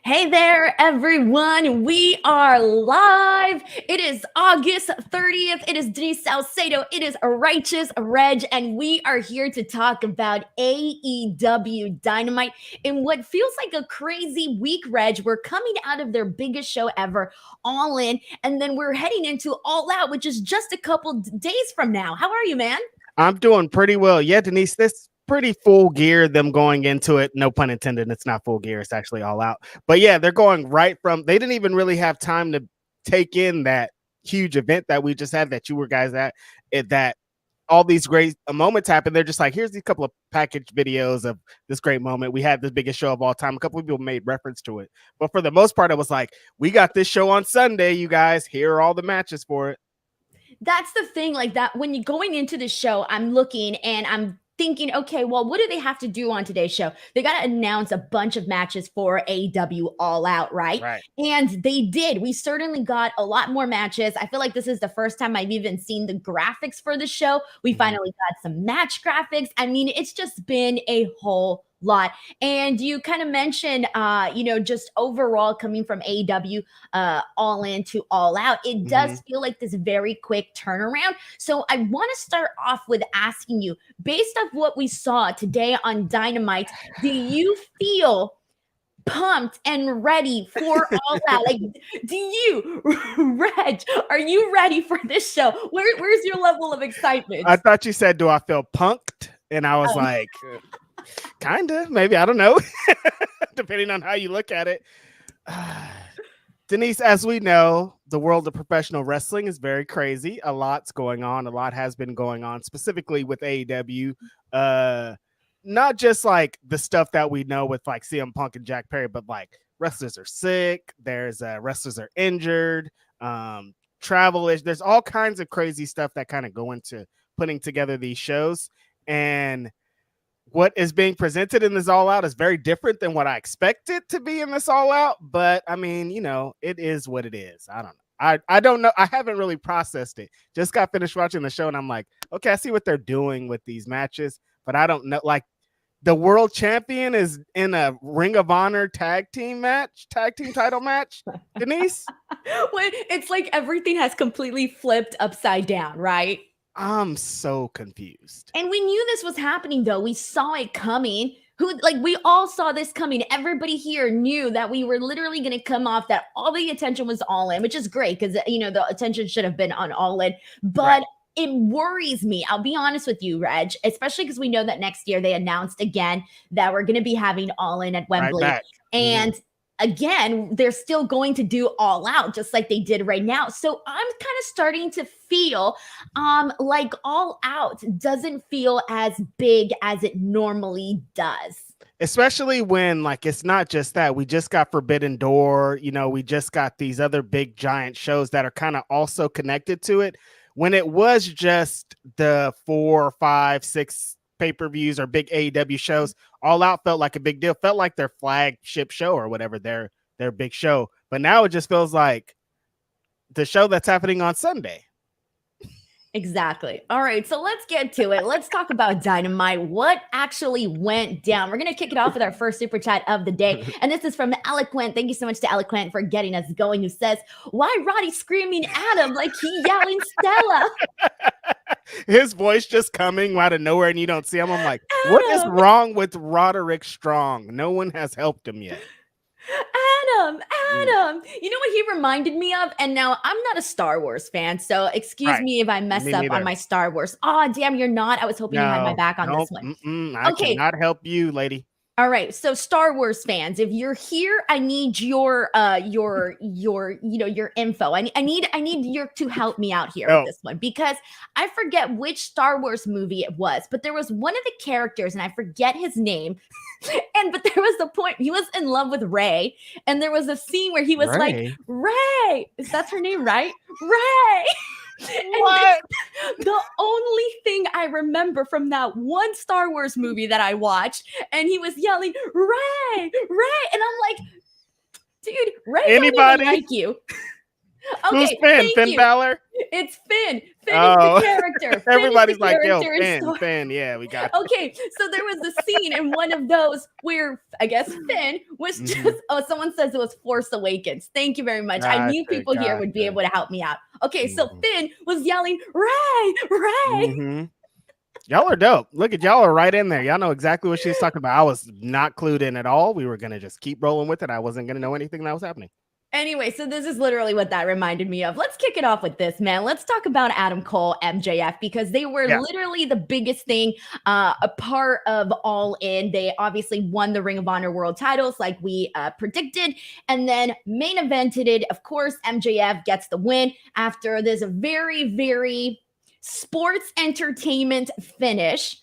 Hey there, everyone. We are live. It is August 30th. It is Denise Salcedo. It is Righteous Reg, and we are here to talk about AEW Dynamite in what feels like a crazy week, Reg. We're coming out of their biggest show ever, All In, and then we're heading into All Out, which is just a couple days from now. How are you, man? I'm doing pretty well. Yeah, Denise, this pretty full gear, them going into it. No pun intended. It's not full gear. It's actually all out. But yeah, they're going right from, they didn't even really have time to take in that huge event that we just had that you were guys at, that all these great moments happen. They're just like, here's these couple of package videos of this great moment. We had this biggest show of all time. A couple of people made reference to it. But for the most part, it was like, we got this show on Sunday, you guys. Here are all the matches for it. That's the thing, like that when you're going into the show, I'm looking and I'm thinking, okay, well, what do they have to do on today's show? They got to announce a bunch of matches for AEW All Out, right? And they did. We certainly got a lot more matches. I feel like this is the first time I've even seen the graphics for the show. We finally got some match graphics. I mean, it's just been a whole lot. And you kind of mentioned, just overall coming from AEW All In to All Out, it does feel like this very quick turnaround. So I want to start off with asking you, based off what we saw today on Dynamite, do you feel pumped and ready for All Out? Like, do you, Reg, are you ready for this show? Where's your level of excitement? I thought you said, do I feel punked? And I was like, kind of, maybe, I don't know, depending on how you look at it. Denise, as we know, the world of professional wrestling is very crazy. A lot's going on. A lot has been going on, specifically with AEW. Not just like the stuff that we know with like CM Punk and Jack Perry, but like wrestlers are sick. There's wrestlers are injured. Travel is. There's all kinds of crazy stuff that kind of go into putting together these shows. And what is being presented in this All Out is very different than what I expected to be in this All Out. But I mean, it is what it is. I don't know. I don't know. I haven't really processed it. Just got finished watching the show and I'm like, okay, I see what they're doing with these matches, but I don't know. Like, the world champion is in a Ring of Honor tag team title match, Denise. It's like everything has completely flipped upside down, right? I'm so confused. And we knew this was happening, though. We saw it coming. We all saw this coming. Everybody here knew that we were literally going to come off that all the attention was All In, which is great because, the attention should have been on All In. But it worries me. I'll be honest with you, Reg, especially because we know that next year they announced again that we're going to be having All In at Wembley. And again, they're still going to do All Out just like they did right now. So I'm kind of starting to feel like All Out doesn't feel as big as it normally does. Especially when, like, it's not just that. We just got Forbidden Door. We just got these other big giant shows that are kind of also connected to it. When it was just the 4, 5, 6 pay-per-views or big AEW shows, All Out felt like a big deal. Felt like their flagship show or whatever, their big show. But now it just feels like the show that's happening on Sunday. Exactly. All right, so let's get to it. Let's talk about Dynamite. What actually went down? We're going to kick it off with our first super chat of the day. And this is from Eloquent. Thank you so much to Eloquent for getting us going, who says, why Roddy screaming at him like he yelling Stella? His voice just coming out of nowhere and you don't see him. I'm like, Adam. What is wrong with Roderick Strong? No one has helped him yet. Adam, you know what he reminded me of? And now I'm not a Star Wars fan, so excuse me if I mess up on my Star Wars. Oh, damn, you're not. I was hoping you had my back on this one. I cannot help you, lady. All right, so Star Wars fans, if you're here, I need your info. I need you to help me out here with this one, because I forget which Star Wars movie it was, but there was one of the characters and I forget his name. But there was the point he was in love with Rey, and there was a scene where he was like, Rey, is that her name, right? Rey. What? The only thing I remember from that one Star Wars movie that I watched, and he was yelling, Rey, Rey, and I'm like, dude, Rey don't even like you. Who's Okay, Finn? thank Finn you. Balor? It's Finn. Finn is the character. Everybody's Finn is the like, yo, character. Finn. Yeah, we got it. Okay, so there was a scene in one of those where I guess Finn was just someone says it was Force Awakens. Thank you very much. I knew people here would be able to help me out. Okay, so Finn was yelling, Ray, Ray. Y'all are dope. Look at y'all are right in there. Y'all know exactly what she's talking about. I was not clued in at all. We were gonna just keep rolling with it. I wasn't gonna know anything that was happening. Anyway, so this is literally what that reminded me of. Let's kick it off with this, man. Let's talk about Adam Cole, MJF, because they were literally the biggest thing, a part of All In. They obviously won the Ring of Honor World titles like we predicted, and then main evented it. Of course, MJF gets the win after this very, very sports entertainment finish.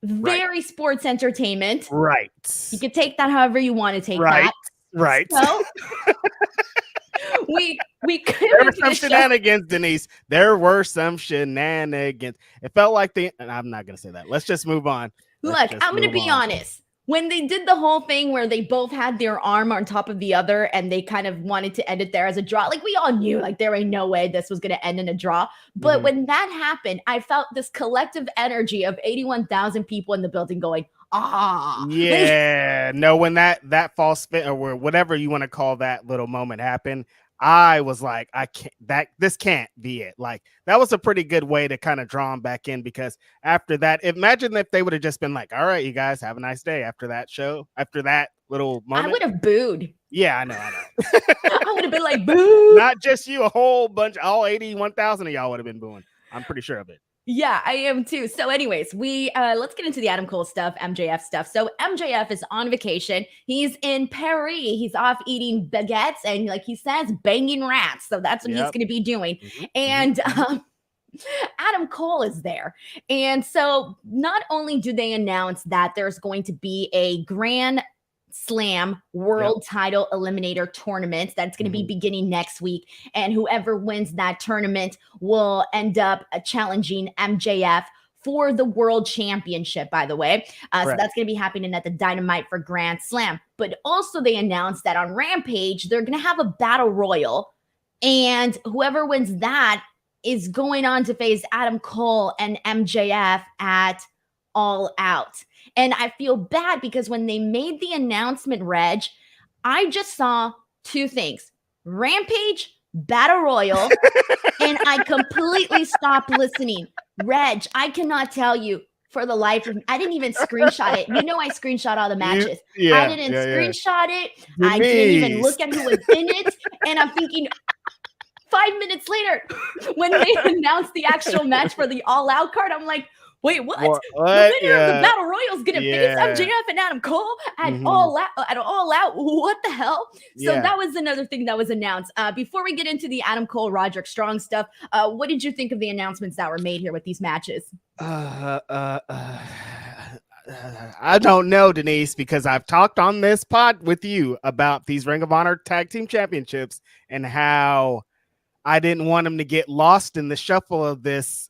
Very sports entertainment. Right. You can take that however you want to take that. Right. So we there were some shenanigans, Denise. There were some shenanigans. It felt like and I'm not gonna say that. Let's just move on. Look, I'm gonna be honest. When they did the whole thing where they both had their arm on top of the other and they kind of wanted to end it there as a draw, like we all knew like there ain't no way this was going to end in a draw. But when that happened, I felt this collective energy of 81,000 people in the building going, ah. Yeah. No, when that false spin or whatever you want to call that little moment happened, I was like, this can't be it. Like that was a pretty good way to kind of draw them back in, because after that, imagine if they would have just been like, all right, you guys have a nice day after that show, after that little moment. I would have booed. Yeah, I know. I would have been like, boo. Not just you, a whole bunch, all 81,000 of y'all would have been booing. I'm pretty sure of it. Yeah, I am too. So anyways, let's get into the Adam Cole stuff, MJF stuff. So MJF is on vacation. He's in Paris. He's off eating baguettes and, like he says, banging rats. So that's what he's going to be doing. And Adam Cole is there. And so not only do they announce that there's going to be a Grand Slam World Title Eliminator Tournament that's going to be beginning next week, and whoever wins that tournament will end up challenging MJF for the World Championship, by the way. So that's going to be happening at the Dynamite for Grand Slam. But also they announced that on Rampage they're going to have a battle royal, and whoever wins that is going on to face Adam Cole and MJF at All Out. And I feel bad because when they made the announcement, Reg, I just saw two things: Rampage, Battle Royal, and I completely stopped listening. Reg, I cannot tell you for the life of me. I didn't even screenshot it. You know I screenshot all the matches. I didn't screenshot it. Denise. I didn't even look at who was in it. And I'm thinking 5 minutes later, when they announced the actual match for the All Out card, I'm like, wait, what? The winner of the Battle Royal is going to face MJF and Adam Cole at All Out. What the hell? So that was another thing that was announced. Before we get into the Adam Cole, Roderick Strong stuff, what did you think of the announcements that were made here with these matches? I don't know, Denise, because I've talked on this pod with you about these Ring of Honor Tag Team Championships and how I didn't want them to get lost in the shuffle of this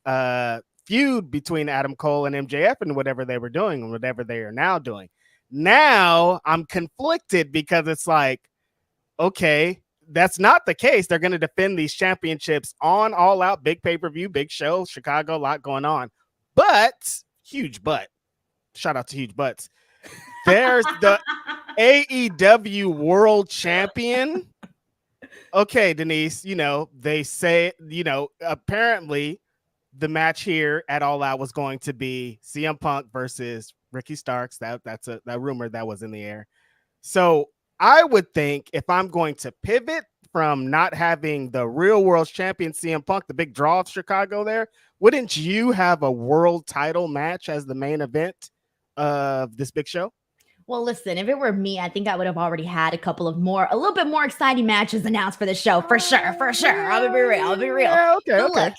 feud between Adam Cole and MJF and whatever they were doing and whatever they are now doing. Now I'm conflicted because it's like, okay, that's not the case. They're going to defend these championships on All Out, big pay-per-view, big show, Chicago, a lot going on. But, huge butt. Shout out to huge butts. There's the AEW World Champion. Okay, Denise, they say, apparently the match here at All Out was going to be CM Punk versus Ricky Starks. That's a rumor that was in the air. So I would think if I'm going to pivot from not having the real world champion CM Punk, the big draw of Chicago there, wouldn't you have a world title match as the main event of this big show? Well, listen, if it were me, I think I would have already had a little bit more exciting matches announced for the show. For sure. I'll be real. Yeah, okay. Look,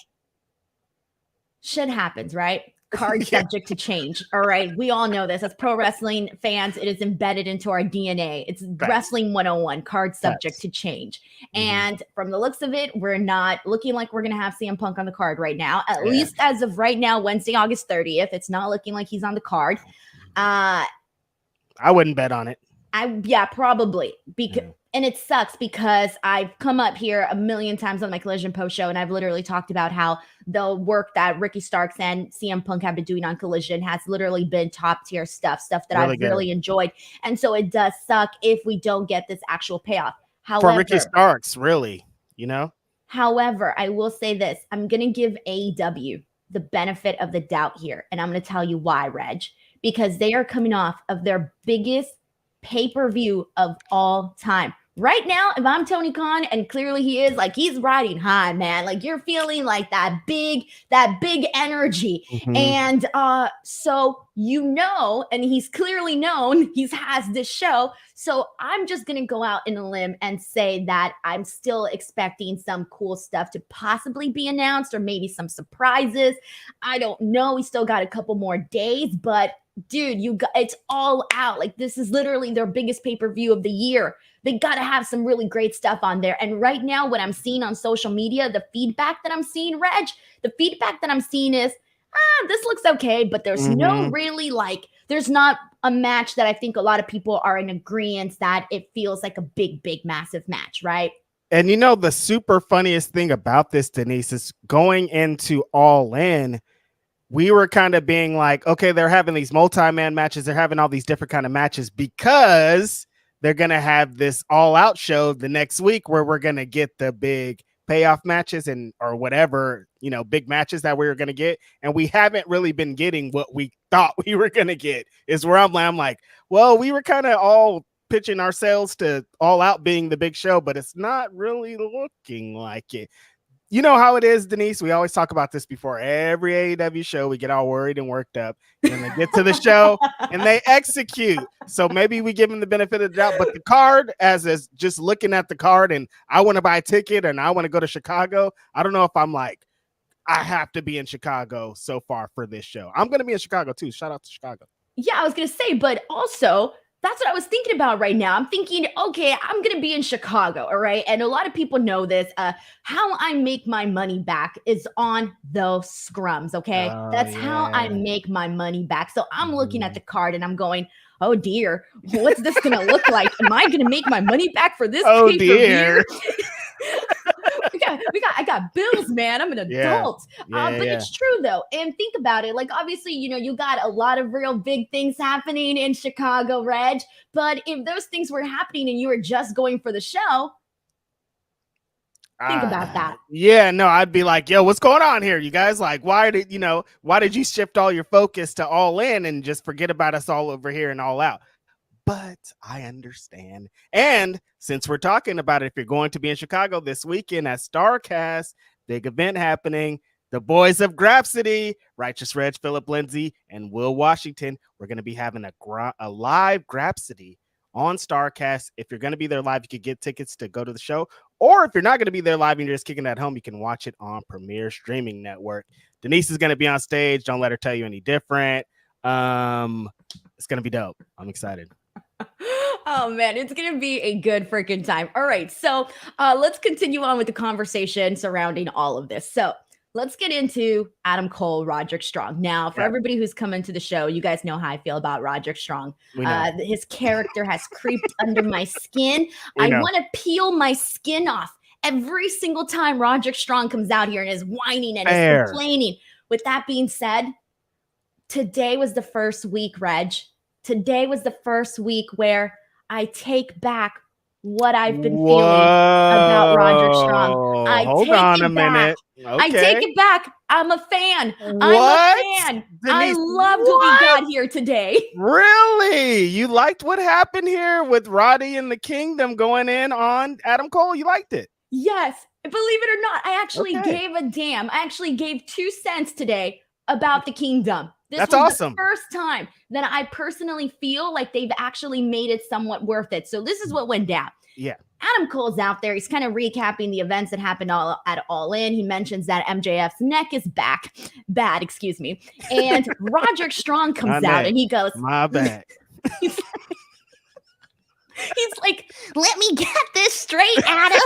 shit happens, right? Card subject to change. All right. We all know this. As pro wrestling fans, it is embedded into our DNA. It's wrestling 101, card subject to change. And from the looks of it, we're not looking like we're going to have CM Punk on the card right now. At least as of right now, Wednesday, August 30th, it's not looking like he's on the card. I wouldn't bet on it. Probably. Because And it sucks because I've come up here a million times on my Collision post show, and I've literally talked about how the work that Ricky Starks and CM Punk have been doing on Collision has literally been top tier stuff that Really I've good. really enjoyed. And so it does suck if we don't get this actual payoff. For Ricky Starks, really, However, I will say this. I'm going to give AEW the benefit of the doubt here. And I'm going to tell you why, Reg. Because they are coming off of their biggest pay-per-view of all time. Right now, if I'm Tony Khan, and clearly he is, like, he's riding high, man. Like, you're feeling like that big energy. Mm-hmm. And so and he's clearly known he has this show. So I'm just going to go out in a limb and say that I'm still expecting some cool stuff to possibly be announced, or maybe some surprises. I don't know. We still got a couple more days, but dude, it's All Out. Like, this is literally their biggest pay-per-view of the year. They got to have some really great stuff on there. And right now, what I'm seeing on social media, the feedback that I'm seeing, Reg, the feedback that I'm seeing is, this looks okay, but there's no really, like, there's not a match that I think a lot of people are in agreement that it feels like a big, massive match, right? And the super funniest thing about this, Denise, is going into All In, we were kind of being like, okay, they're having these multi-man matches. They're having all these different kind of matches because they're going to have this All Out show the next week where we're going to get the big payoff matches or whatever, big matches that we were going to get. And we haven't really been getting what we thought we were going to get, is where I'm like, well, we were kind of all pitching ourselves to All Out being the big show, but it's not really looking like it. You know how it is, Denise. We always talk about this before every AEW show. We get all worried and worked up, and they get to the show and they execute. So maybe we give them the benefit of the doubt. But the card, as is just looking at the card, and I want to buy a ticket and I want to go to Chicago. I don't know if I'm like, I have to be in Chicago so far for this show. I'm going to be in Chicago too. Shout out to Chicago. Yeah, I was going to say, but also, that's what I was thinking about right now. I'm thinking, okay, I'm going to be in Chicago, all right? And a lot of people know this. How I make my money back is on those scrums, okay? That's how I make my money back. So I'm looking at the card and I'm going, oh, dear, what's this going to look like? Am I going to make my money back for this Oh, pay-per-view? dear. I got bills, man. I'm an adult. But it's true though. And think about it. Like, obviously, you got a lot of real big things happening in Chicago, Reg. But if those things were happening and you were just going for the show, think about that. Yeah, no, I'd be like, yo, what's going on here? You guys, like, why did you shift all your focus to All In and just forget about us all over here and All Out? But I understand. And since we're talking about it, if you're going to be in Chicago this weekend at StarCast, big event happening, the boys of Grapsity, Righteous Reg, Philip Lindsay, and Will Washington, we're going to be having a live Grapsity on StarCast. If you're going to be there live, you could get tickets to go to the show. Or if you're not going to be there live and you're just kicking at home, you can watch it on Premier Streaming Network. Denise is going to be on stage. Don't let her tell you any different. It's going to be dope. I'm excited. Oh man, it's gonna be a good freaking time. All right, so let's continue on with the conversation surrounding all of this. So let's get into Adam Cole, Roderick Strong. Now, for everybody who's come into the show, you guys know how I feel about Roderick Strong. His character has creeped under my skin. I want to peel my skin off every single time Roderick Strong comes out here and is whining and is complaining. With that being said, today was the first week, Reg. Today was the first week where I take back what I've been feeling about Roderick Strong. Hold on a minute. Okay. I take it back. I'm a fan. What? I'm a fan. Denise, I loved what we got here today. Really? You liked what happened here with Roddy and the Kingdom going in on Adam Cole? You liked it? Yes. Believe it or not, I actually gave a damn. I actually gave 2 cents today about the Kingdom. That's awesome. The first time that I personally feel like they've actually made it somewhat worth it. So this is what went down. Yeah. Adam Cole's out there. He's kind of recapping the events that happened at All In. He mentions that MJF's neck is bad, excuse me. And Roderick Strong comes out and he goes, my bad. He's like, let me get this straight, Adam.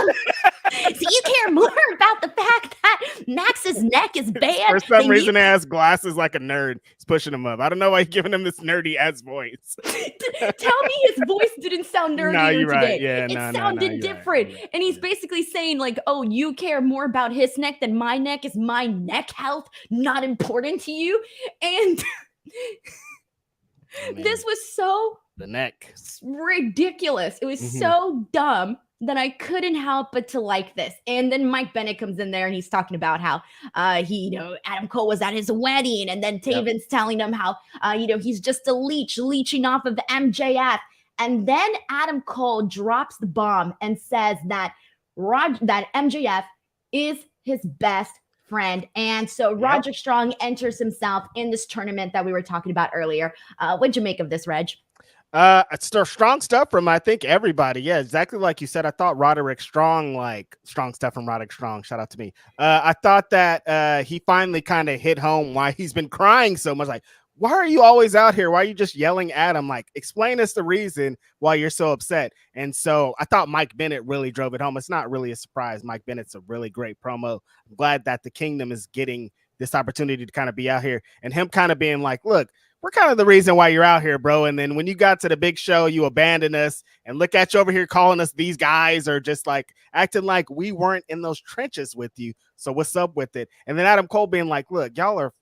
So you care more about the fact that Max's neck is bad. For some reason, he has glasses like a nerd. He's pushing him up. I don't know why he's giving him this nerdy ass voice. Tell me his voice didn't sound nerdier No, you're today. right. Yeah, It sounded different. Right. And he's basically saying like, oh, you care more about his neck than my neck. Is my neck health not important to you? And this was so the neck ridiculous. It was so dumb that I couldn't help but to like this. And then Mike Bennett comes in there and he's talking about how Adam Cole was at his wedding, and then Taven's telling him how he's just a leeching off of the MJF. And then Adam Cole drops the bomb and says that that MJF is his best friend. And so Roderick Strong enters himself in this tournament that we were talking about earlier. What'd you make of this, Reg? It's strong stuff from, I think, everybody. Yeah, exactly like you said. I thought Roderick Strong, strong stuff from Roderick Strong. Shout out to me. I thought that he finally kind of hit home why he's been crying so much. Like, why are you always out here? Why are you just yelling at him? Like, explain us the reason why you're so upset. And so I thought Mike Bennett really drove it home. It's not really a surprise. Mike Bennett's a really great promo. I'm glad that the Kingdom is getting this opportunity to kind of be out here, and him kind of being like, look, we're kind of the reason why you're out here, bro. And then when you got to the big show, you abandoned us, and look at you over here calling us these guys, or just like acting like we weren't in those trenches with you. So what's up with it? And then Adam Cole being like, look, y'all are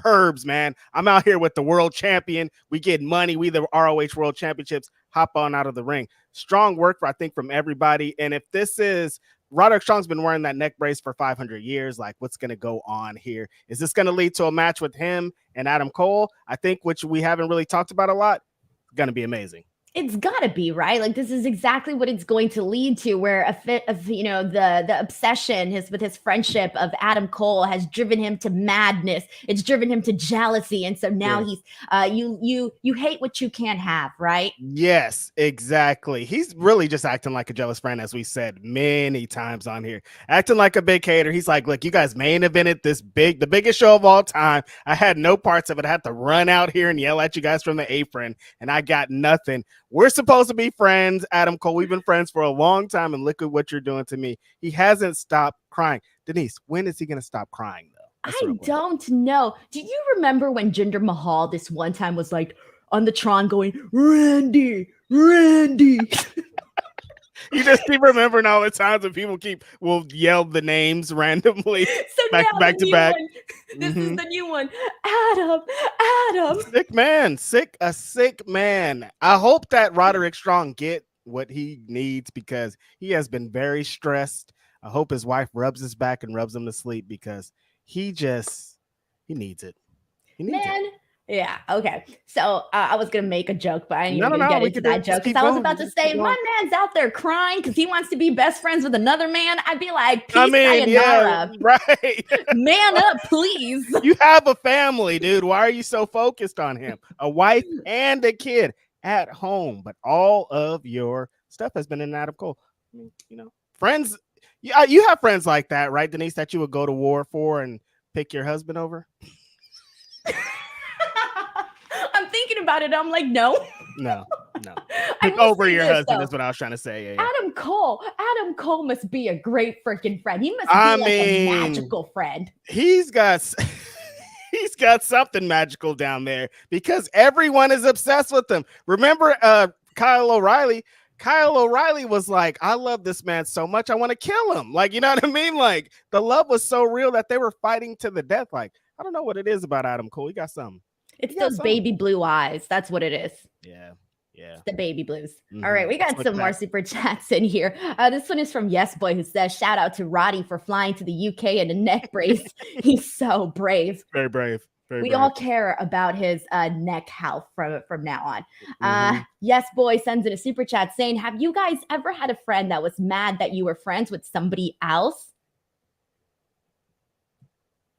herbs, man. I'm out here with the world champion. We get money. We the ROH World Championships. Hop on out of the ring. Strong work, I think, from everybody. And if this is Roderick Strong's been wearing that neck brace for 500 years. Like, what's going to go on here? Is this going to lead to a match with him and Adam Cole? I think, which we haven't really talked about a lot, going to be amazing. It's gotta be, right? Like, this is exactly what it's going to lead to, where a fit of, the obsession with his friendship of Adam Cole has driven him to madness. It's driven him to jealousy. And so now he's, you hate what you can't have, right? Yes, exactly. He's really just acting like a jealous friend, as we said many times on here, acting like a big hater. He's like, look, you guys main evented the biggest show of all time. I had no parts of it. I had to run out here and yell at you guys from the apron, and I got nothing. We're supposed to be friends, Adam Cole. We've been friends for a long time, and look at what you're doing to me. He hasn't stopped crying. Denise, when is he going to stop crying, though? I don't know. Do you remember when Jinder Mahal this one time was like on the Tron going, Randy? You just keep remembering all the times when people will yell the names randomly. So back to back. This is the new one. Adam. A sick man. I hope that Roderick Strong get what he needs, because he has been very stressed. I hope his wife rubs his back and rubs him to sleep, because he needs it. He needs it. Yeah. Okay. So I was gonna make a joke, but I didn't even get into that joke, because I was about to say, my man's out there crying because he wants to be best friends with another man. I'd be like, peace, sayonara. Yeah, right. Man up, please. You have a family, dude. Why are you so focused on him? A wife and a kid at home, but all of your stuff has been in Adam Cole. Friends. Yeah, you have friends like that, right, Denise? That you would go to war for and pick your husband over. I'm thinking about it. I'm like, no. Pick over your husband is what I was trying to say. Yeah. Adam Cole must be a great freaking friend. He must be a magical friend. He's got something magical down there, because everyone is obsessed with him. Remember Kyle O'Reilly? Kyle O'Reilly was like, I love this man so much, I want to kill him. Like, you know what I mean? Like, the love was so real that they were fighting to the death. Like, I don't know what it is about Adam Cole. He got something. It's those baby blue eyes. That's what it is. Yeah. It's the baby blues. All right, we got some more super chats in here. This one is from Yes Boy, who says, shout out to Roddy for flying to the UK in a neck brace. He's so brave. Very brave. We all care about his neck health from now on. Yes Boy sends in a super chat saying, have you guys ever had a friend that was mad that you were friends with somebody else?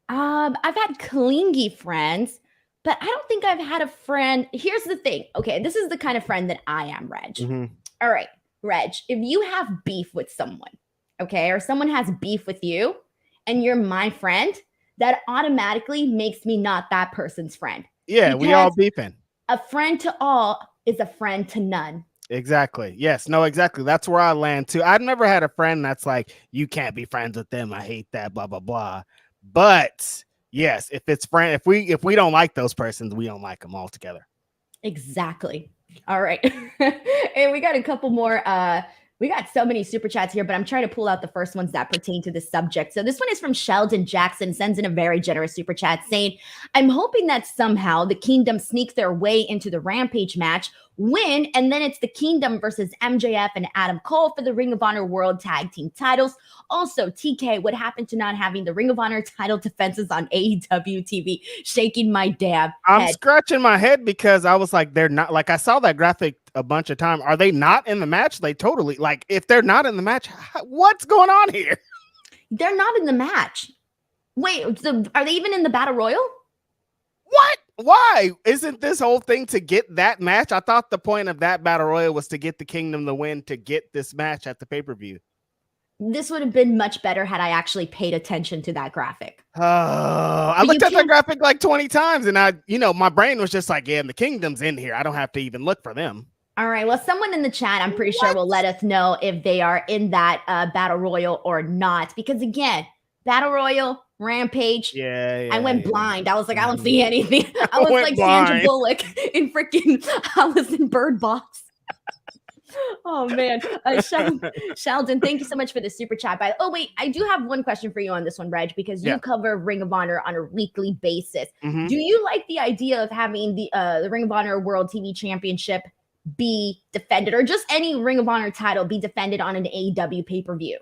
I've had clingy friends, but I don't think I've had a friend. Here's the thing. Okay, this is the kind of friend that I am, Reg. All right, Reg, if you have beef with someone, okay, or someone has beef with you and you're my friend, that automatically makes me not that person's friend. Yeah, we all beefing. A friend to all is a friend to none. Exactly. Yes. No, exactly. That's where I land too. I've never had a friend that's like, you can't be friends with them. I hate that, blah, blah, blah. But yes, if we don't like those persons, we don't like them altogether. Exactly. All right. And we got a couple more. We got so many super chats here, but I'm trying to pull out the first ones that pertain to the subject. So this one is from Sheldon Jackson, sends in a very generous super chat saying, I'm hoping that somehow the Kingdom sneaks their way into the Rampage match, win, and then it's the Kingdom versus MJF and Adam Cole for the Ring of Honor World Tag Team titles. Also, TK, what happened to not having the Ring of Honor title defenses on AEW TV? Shaking my damn I'm head. scratching my head because I was like, they're not, like, I saw that graphic a bunch of times. Are they not in the match? They totally, like, if they're not in the match, what's going on here? They're not in the match. Wait, so are they even in the Battle Royal? What? Why? Isn't this whole thing to get that match? I thought the point of that Battle Royal was to get the Kingdom the win to get this match at the pay-per-view. This would have been much better had I actually paid attention to that graphic. I looked at that graphic like 20 times and my brain was just like, yeah, and the Kingdom's in here. I don't have to even look for them. All right. Well, someone in the chat, I'm pretty sure, will let us know if they are in that Battle Royal or not. Because again, Battle Royal, Rampage. Yeah. I went blind. I was like, I don't see anything. I was like blind. Sandra Bullock in freaking, I was in Bird Box. Oh man, Sheldon, thank you so much for the super chat. Oh wait, I do have one question for you on this one, Reg, because you cover Ring of Honor on a weekly basis. Mm-hmm. Do you like the idea of having the Ring of Honor World TV Championship be defended, or just any Ring of Honor title be defended on an AEW pay-per-view?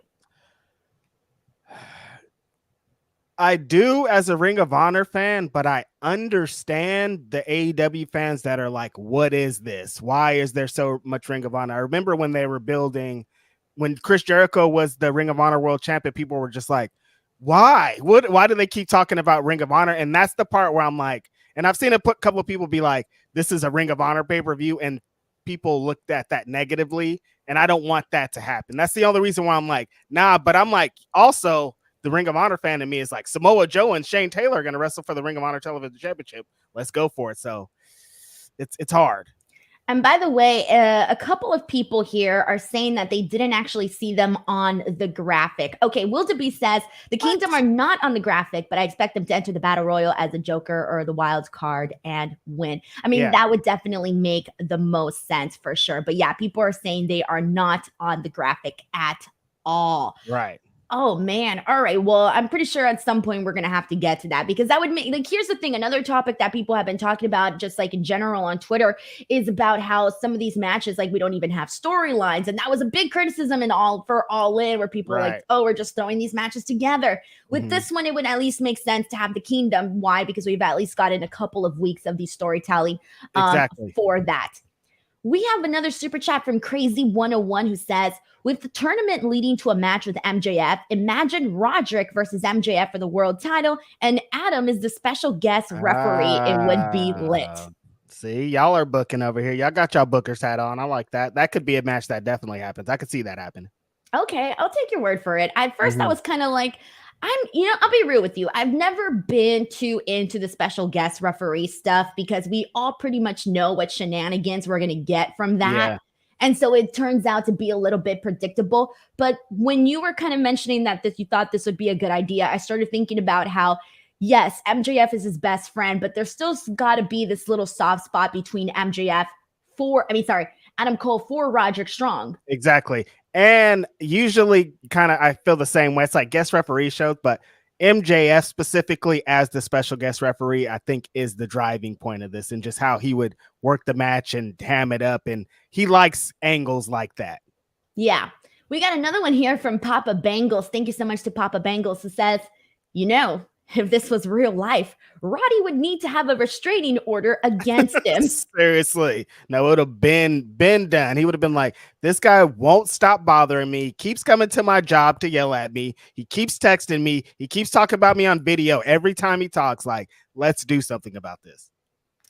I do as a Ring of Honor fan, but I understand the AEW fans that are like, what is this? Why is there so much Ring of Honor? I remember when they were building, when Chris Jericho was the Ring of Honor World Champion, people were just like, why? Why do they keep talking about Ring of Honor? And that's the part where I'm like, and I've seen a couple of people be like, this is a Ring of Honor pay-per-view, and people looked at that negatively, and I don't want that to happen. That's the only reason why I'm like, nah, but I'm like, also, the Ring of Honor fan in me is like, Samoa Joe and Shane Taylor are going to wrestle for the Ring of Honor Television Championship. Let's go for it. So it's hard. And by the way, a couple of people here are saying that they didn't actually see them on the graphic. Okay, Wildebeest says the Kingdom are not on the graphic, but I expect them to enter the Battle Royal as a Joker or the Wild Card and win. I mean, that would definitely make the most sense for sure. But yeah, people are saying they are not on the graphic at all. Right. Oh man. All right. Well, I'm pretty sure at some point we're going to have to get to that, because that would make, like, here's the thing. Another topic that people have been talking about, just like in general on Twitter, is about how some of these matches, like, we don't even have storylines. And that was a big criticism in All In, where people are like, oh, we're just throwing these matches together. With this one, it would at least make sense to have the Kingdom. Why? Because we've at least gotten a couple of weeks of the storytelling for that. We have another super chat from Crazy 101 who says, with the tournament leading to a match with MJF, imagine Roderick versus MJF for the world title, and Adam is the special guest referee. It would be lit. See, y'all are booking over here. Y'all got y'all booker's hat on. I like that. That could be a match that definitely happens. I could see that happen. Okay, I'll take your word for it. At first, I was kind of like, I'll be real with you. I've never been too into the special guest referee stuff, because we all pretty much know what shenanigans we're going to get from that. Yeah. And so it turns out to be a little bit predictable. But when you were kind of mentioning that you thought this would be a good idea, I started thinking about how, yes, MJF is his best friend, but there's still got to be this little soft spot between Adam Cole for Roderick Strong. Exactly. And usually kind of, I feel the same way. It's like guest referee shows, but MJF specifically as the special guest referee, I think, is the driving point of this, and just how he would work the match and ham it up. And he likes angles like that. Yeah. We got another one here from Papa Bangles. Thank you so much to Papa Bangles, who says, if this was real life, Roddy would need to have a restraining order against him. Seriously. No, it would have been done. He would have been like, this guy won't stop bothering me. He keeps coming to my job to yell at me. He keeps texting me. He keeps talking about me on video every time he talks. Like, let's do something about this.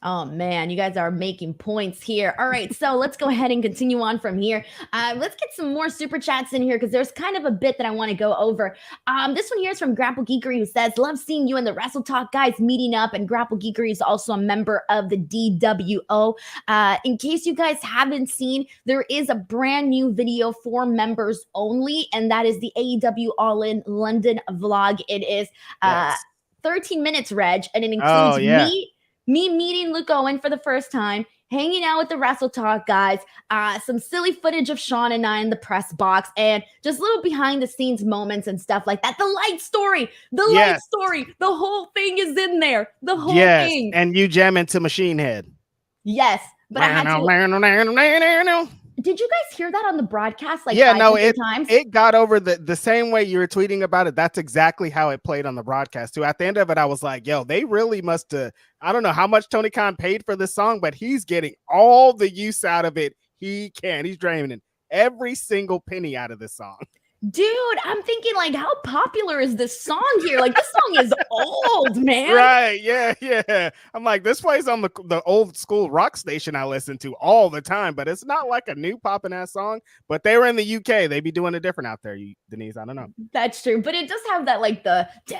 Oh man, you guys are making points here. All right, so let's go ahead and continue on from here. Let's get some more super chats in here because there's kind of a bit that I want to go over. This one here is from Grapple Geekery, who says, "Love seeing you and the Wrestle Talk guys meeting up." And Grapple Geekery is also a member of the DWO. In case you guys haven't seen, there is a brand new video for members only, and that is the AEW All In London vlog. It is 13 minutes, Reg, and it includes me meeting Luke Owen for the first time, hanging out with the Wrestle Talk guys, some silly footage of Sean and I in the press box, and just little behind the scenes moments and stuff like that. The light story, the whole thing is in there. The whole thing. And you jam into Machine Head. Yes, but I had to. Did you guys hear that on the broadcast? Like, it got over the same way you were tweeting about it. That's exactly how it played on the broadcast too. At the end of it, I was like, yo, they really must have, I don't know how much Tony Khan paid for this song, but he's getting all the use out of it he can. He's draining every single penny out of this song. Dude, I'm thinking, like, how popular is this song here? Like, this song is old, man. Right, yeah. I'm like, this plays on the old school rock station I listen to all the time, but it's not like a new popping ass song. But they were in the UK. They be doing it different out there, Denise. I don't know. That's true. But it does have that, like, the so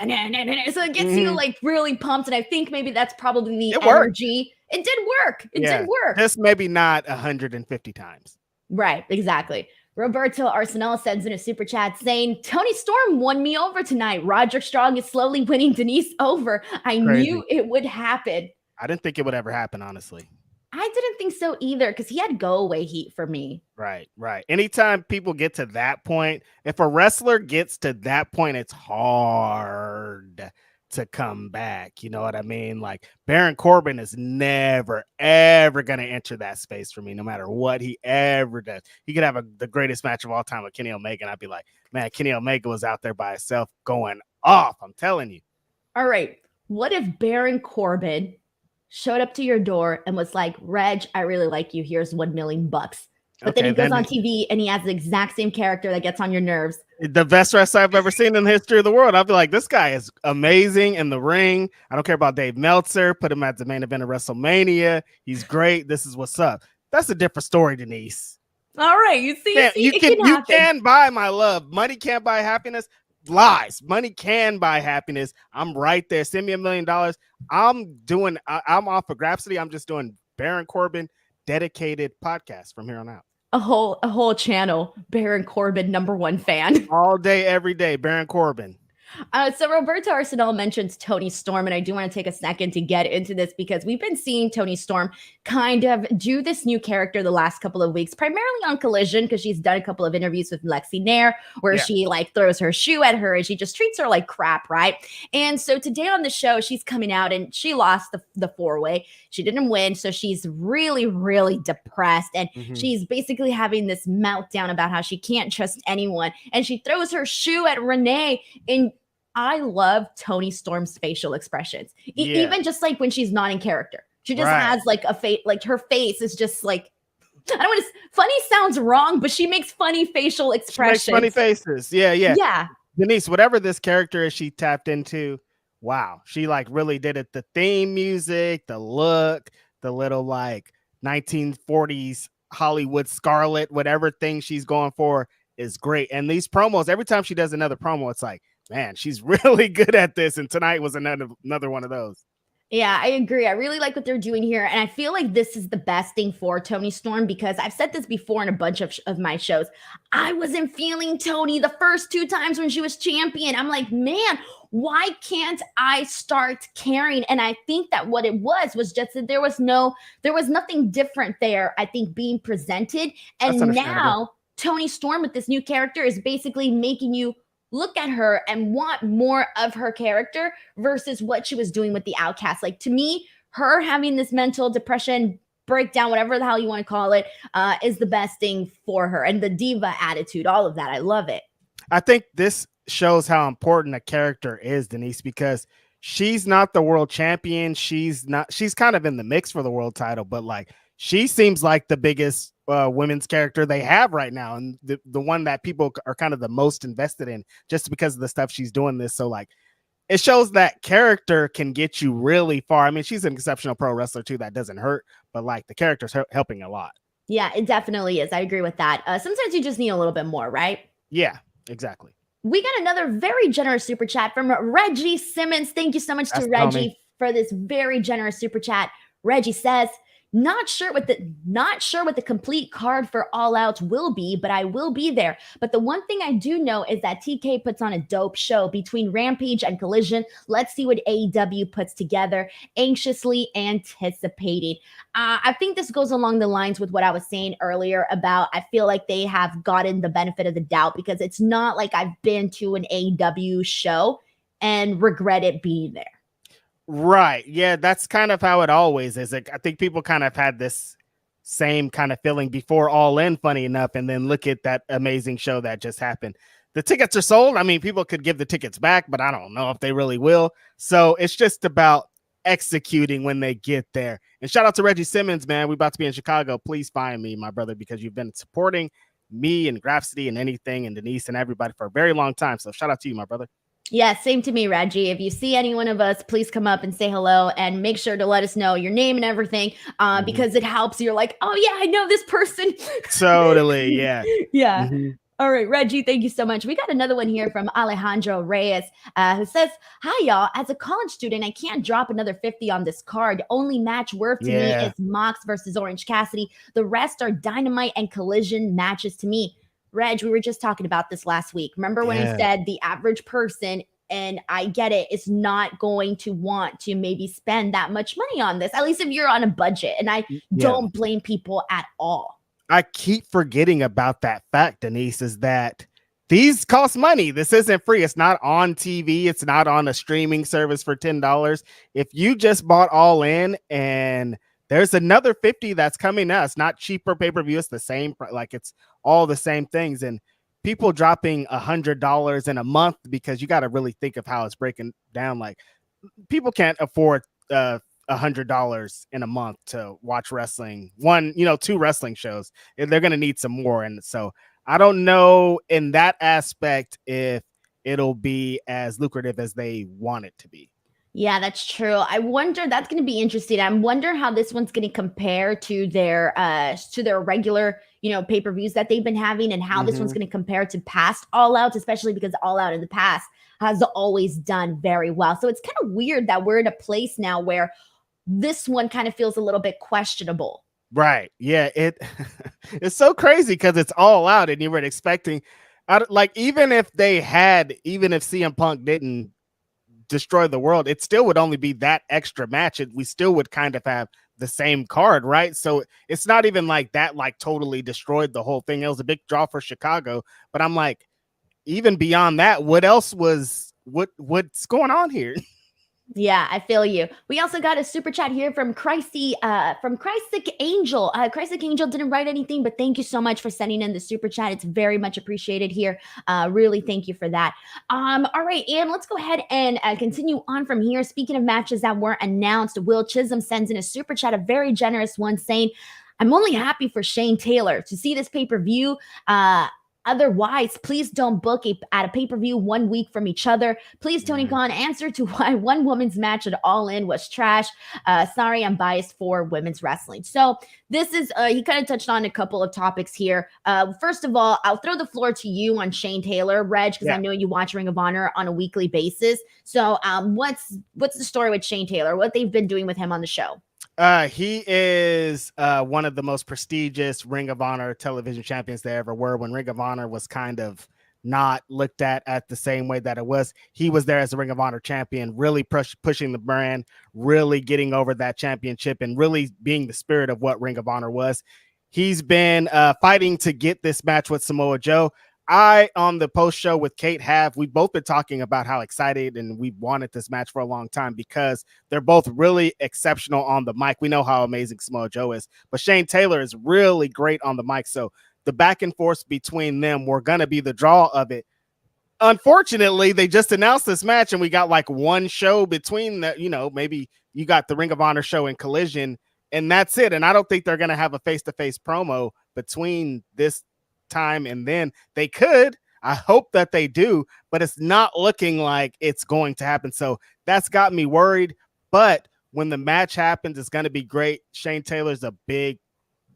it gets you, like, really pumped. And I think maybe that's probably the energy. It did work. It did work. Just maybe not 150 times. Right, exactly. Roberto Arsenal sends in a super chat saying, "Tony Storm won me over tonight. Roderick Strong is slowly winning Denise over. I knew it would happen." I didn't think it would ever happen, honestly. I didn't think so either, because he had go away heat for me. Right. Anytime people get to that point, if a wrestler gets to that point, it's hard to come back. You know what I mean? Like, Baron Corbin is never, ever going to enter that space for me, no matter what he ever does. He could have the greatest match of all time with Kenny Omega, and I'd be like, man, Kenny Omega was out there by himself going off. I'm telling you. All right. What if Baron Corbin showed up to your door and was like, "Reg, I really like you. Here's $1 million." But then he goes on TV and he has the exact same character that gets on your nerves. The best wrestler I've ever seen in the history of the world. I'll be like, this guy is amazing in the ring. I don't care about Dave Meltzer. Put him at the main event of WrestleMania. He's great. This is what's up. That's a different story, Denise. All right. You see, you can buy my love. Money can't buy happiness. Lies. Money can buy happiness. I'm right there. Send me $1 million. I'm off of Grapsody. I'm just doing Baron Corbin dedicated podcast from here on out. A whole channel, Baron Corbin #1 fan. All day, every day, Baron Corbin. So Roberto Arsenal mentions Tony Storm, and I do want to take a second to get into this because we've been seeing Tony Storm kind of do this new character the last couple of weeks, primarily on Collision, because she's done a couple of interviews with Lexi Nair where she like throws her shoe at her and she just treats her like crap, right? And so today on the show, she's coming out and she lost the four-way. She didn't win, so she's really, really depressed, and she's basically having this meltdown about how she can't trust anyone, and she throws her shoe at Renee. And I love Tony Storm's facial expressions. Even just like when she's not in character. She just has like a face, like her face is just like, I don't want to, funny sounds wrong, but she makes funny facial expressions. She makes funny faces. Yeah. Denise, whatever this character is she tapped into, wow. She like really did it. The theme music, the look, the little like 1940s Hollywood Scarlet, whatever thing she's going for is great. And these promos, every time she does another promo, it's like, man, she's really good at this. And tonight was another one of those. Yeah, I agree. I really like what they're doing here. And I feel like this is the best thing for Tony Storm, because I've said this before in a bunch of my shows. I wasn't feeling Tony the first 2 times when she was champion. I'm like, man, why can't I start caring? And I think that what it was just that there was nothing different there, I think, being presented. And now Tony Storm with this new character is basically making you look at her and want more of her character versus what she was doing with the Outcast. Like, to me, her having this mental depression breakdown, whatever the hell you want to call it, is the best thing for her. And the diva attitude, all of that. I love it. I think this shows how important a character is, Denise, because she's not the world champion. She's kind of in the mix for the world title, but like, she seems like the biggest women's character they have right now, and the one that people are kind of the most invested in, just because of the stuff she's doing this. So like, it shows that character can get you really far. I mean, she's an exceptional pro wrestler too. That doesn't hurt, but like the character's helping a lot. Yeah, it definitely is. I agree with that. Sometimes you just need a little bit more, right? Yeah, exactly. We got another very generous super chat from Reggie Simmons. Thank you so much to Reggie for this very generous super chat. Reggie says, not sure what the complete card for All Out will be, but I will be there. But the one thing I do know is that TK puts on a dope show between Rampage and Collision. Let's see what AEW puts together. Anxiously anticipating. I think this goes along the lines with what I was saying earlier about I feel like they have gotten the benefit of the doubt because it's not like I've been to an AEW show and regretted being there. Right. Yeah, that's kind of how it always is. I think people kind of had this same kind of feeling before All In, funny enough, and then look at that amazing show that just happened. The tickets are sold. I mean, people could give the tickets back, but I don't know if they really will. So it's just about executing when they get there. And shout out to Reggie Simmons, man. We're about to be in Chicago. Please find me, my brother, because you've been supporting me and Grapsity and anything and Denise and everybody for a very long time. So shout out to you, my brother. Yeah, same to me, Reggie. If you see any one of us, please come up and say hello and make sure to let us know your name and everything because it helps. You're like, oh, yeah, I know this person. Totally, yeah. Yeah. All right, Reggie, thank you so much. We got another one here from Alejandro Reyes who says, hi, y'all. As a college student, I can't drop another 50 on this card. Only match worth to me is Mox versus Orange Cassidy. The rest are Dynamite and Collision matches to me. Reg, we were just talking about this last week. Remember when I said the average person, and I get it, is not going to want to maybe spend that much money on this, at least if you're on a budget. And I don't blame people at all. I keep forgetting about that fact, Denise, is that these cost money. This isn't free. It's not on TV. It's not on a streaming service for $10. If you just bought All In and there's another 50 that's coming out. It's not cheaper pay-per-view. It's the same, like it's all the same things. And people dropping $100 in a month because you got to really think of how it's breaking down. Like people can't afford $100 in a month to watch wrestling. Two wrestling shows. They're going to need some more. And so I don't know in that aspect if it'll be as lucrative as they want it to be. Yeah, that's true. I wonder, that's going to be interesting. I wonder how this one's going to compare to their regular, pay-per-views that they've been having and how this one's going to compare to past All Outs, especially because All Out in the past has always done very well. So it's kind of weird that we're in a place now where this one kind of feels a little bit questionable. Right. Yeah. It's so crazy because it's All Out and you were expecting, even if CM Punk didn't destroy the world, it still would only be that extra match. We still would kind of have the same card, right? So it's not even like that, like totally destroyed the whole thing. It was a big draw for Chicago, but I'm like, even beyond that, what's going on here? Yeah, I feel you. We also got a super chat here from Christy, from Christic Angel. Christic Angel didn't write anything, but thank you so much for sending in the super chat. It's very much appreciated here. Really, thank you for that. All right, and let's go ahead and continue on from here. Speaking of matches that weren't announced, Will Chisholm sends in a super chat, a very generous one, saying, I'm only happy for Shane Taylor to see this pay-per-view. Otherwise, please don't book at a pay-per-view 1 week from each other. Please, Tony Khan, answer to why one woman's match at All In was trash. Sorry, I'm biased for women's wrestling. So this is, he kind of touched on a couple of topics here. First of all, I'll throw the floor to you on Shane Taylor, Reg, because I know you watch Ring of Honor on a weekly basis. So what's the story with Shane Taylor? What they've been doing with him on the show? He is one of the most prestigious Ring of Honor television champions there ever were. When Ring of Honor was kind of not looked at the same way that it was, he was there as a Ring of Honor champion, really pushing the brand, really getting over that championship, and really being the spirit of what Ring of Honor was. He's been fighting to get this match with Samoa Joe. On the post show with Kate we've both been talking about how excited and we wanted this match for a long time because they're both really exceptional on the mic. We know how amazing Samoa Joe is, but Shane Taylor is really great on the mic. So the back and forth between them were going to be the draw of it. Unfortunately, they just announced this match and we got like one show between that, maybe you got the Ring of Honor show and Collision and that's it. And I don't think they're going to have a face-to-face promo between this time and then. They could. I hope that they do, but it's not looking like it's going to happen. So that's got me worried. But when the match happens, it's going to be great. Shane Taylor's a big,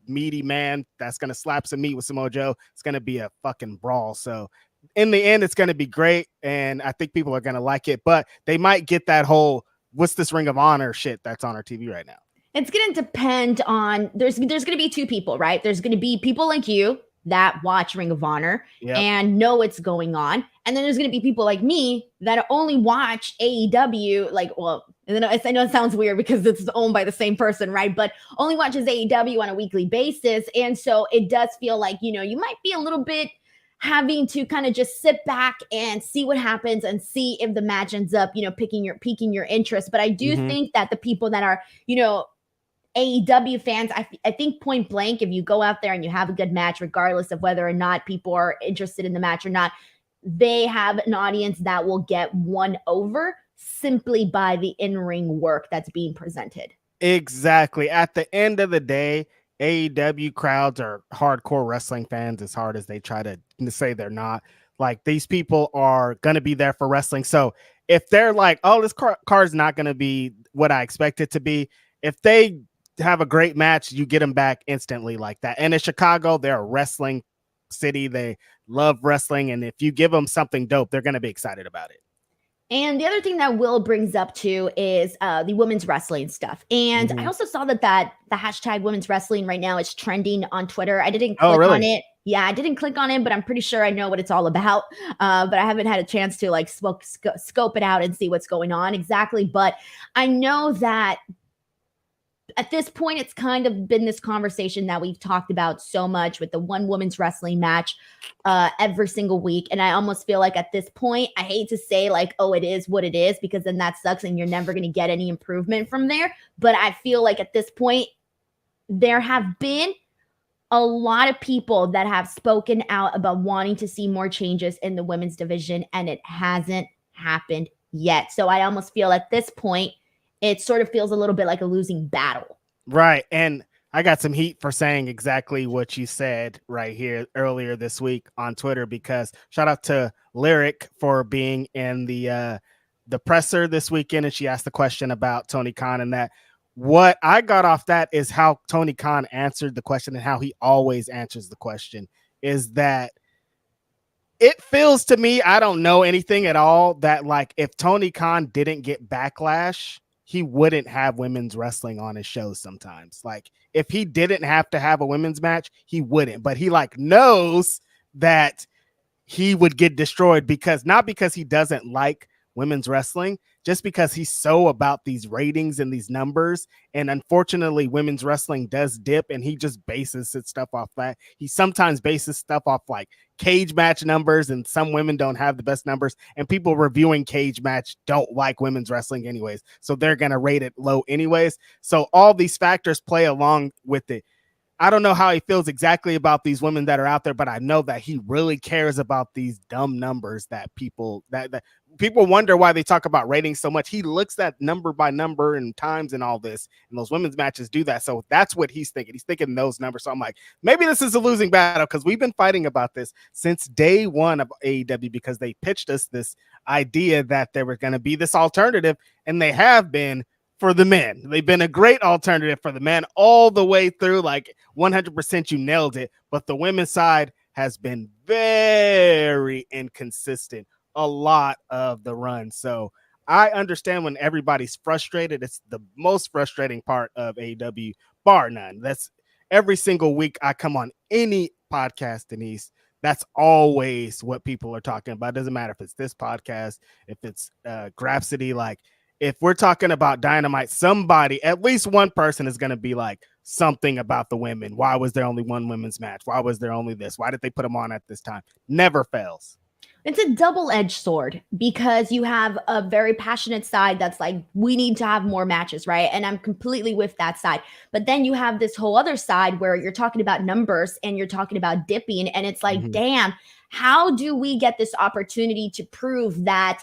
meaty man that's going to slap some meat with Samoa Joe. It's going to be a fucking brawl. So in the end, it's going to be great. And I think people are going to like it, but they might get that whole, what's this Ring of Honor shit that's on our TV right now. It's going to depend on, there's going to be two people, right? There's going to be people like you that watch Ring of Honor and know what's going on. And then there's going to be people like me that only watch AEW, like, well, and then I know it sounds weird because it's owned by the same person, right? But only watches AEW on a weekly basis. And so it does feel like, you know, you might be a little bit having to kind of just sit back and see what happens and see if the match ends up, you know, piquing your interest. But I do think that the people that are, you know, AEW fans, I think point blank, if you go out there and you have a good match, regardless of whether or not people are interested in the match or not, they have an audience that will get won over simply by the in-ring work that's being presented. Exactly. At the end of the day, AEW crowds are hardcore wrestling fans as hard as they try to say they're not. Like, these people are going to be there for wrestling. So if they're like, oh, this card's not going to be what I expect it to be, if they have a great match, you get them back instantly like that. And in Chicago, they're a wrestling city. They love wrestling. And if you give them something dope, they're going to be excited about it. And the other thing that Will brings up too is the women's wrestling stuff. And I also saw that the hashtag women's wrestling right now is trending on Twitter. I didn't click on it. Yeah, I didn't click on it, but I'm pretty sure I know what it's all about. But I haven't had a chance to like scope it out and see what's going on exactly. But I know that at this point, it's kind of been this conversation that we've talked about so much with the one women's wrestling match every single week. And I almost feel like at this point, I hate to say like, oh, it is what it is, because then that sucks and you're never going to get any improvement from there. But I feel like at this point, there have been a lot of people that have spoken out about wanting to see more changes in the women's division, and it hasn't happened yet. So I almost feel at this point, it sort of feels a little bit like a losing battle. Right. And I got some heat for saying exactly what you said right here earlier this week on Twitter, because shout out to Lyric for being in the presser this weekend. And she asked the question about Tony Khan, and that what I got off that is how Tony Khan answered the question and how he always answers the question, is that it feels to me, I don't know anything at all, that like if Tony Khan didn't get backlash, he wouldn't have women's wrestling on his shows sometimes. Like, if he didn't have to have a women's match, he wouldn't. But he like knows that he would get destroyed, because not because he doesn't like women's wrestling, just because he's so about these ratings and these numbers. And unfortunately, women's wrestling does dip, and he just bases his stuff off that. He sometimes bases stuff off like cage match numbers, and some women don't have the best numbers, and people reviewing cage match don't like women's wrestling anyways, so they're going to rate it low anyways. So all these factors play along with it. I don't know how he feels exactly about these women that are out there, but I know that he really cares about these dumb numbers that people people wonder why they talk about ratings so much. He looks at number by number and times and all this, and those women's matches do that. So that's what he's thinking. He's thinking those numbers. So I'm like, maybe this is a losing battle, because we've been fighting about this since day one of AEW, because they pitched us this idea that there was going to be this alternative, and they have been for the men. They've been a great alternative for the men all the way through, like 100%. You nailed it. But the women's side has been very inconsistent a lot of the run. So I understand when everybody's frustrated. It's the most frustrating part of AEW, bar none. That's every single week I come on any podcast, Denise. That's always what people are talking about. It doesn't matter if it's this podcast, if it's Grapsity. Like, if we're talking about Dynamite, somebody, at least one person, is going to be like something about the women. Why was there only one women's match? Why was there only this? Why did they put them on at this time? Never fails. It's a double-edged sword, because you have a very passionate side that's like, we need to have more matches, right? And I'm completely with that side. But then you have this whole other side where you're talking about numbers and you're talking about dipping. And it's like, damn, how do we get this opportunity to prove that?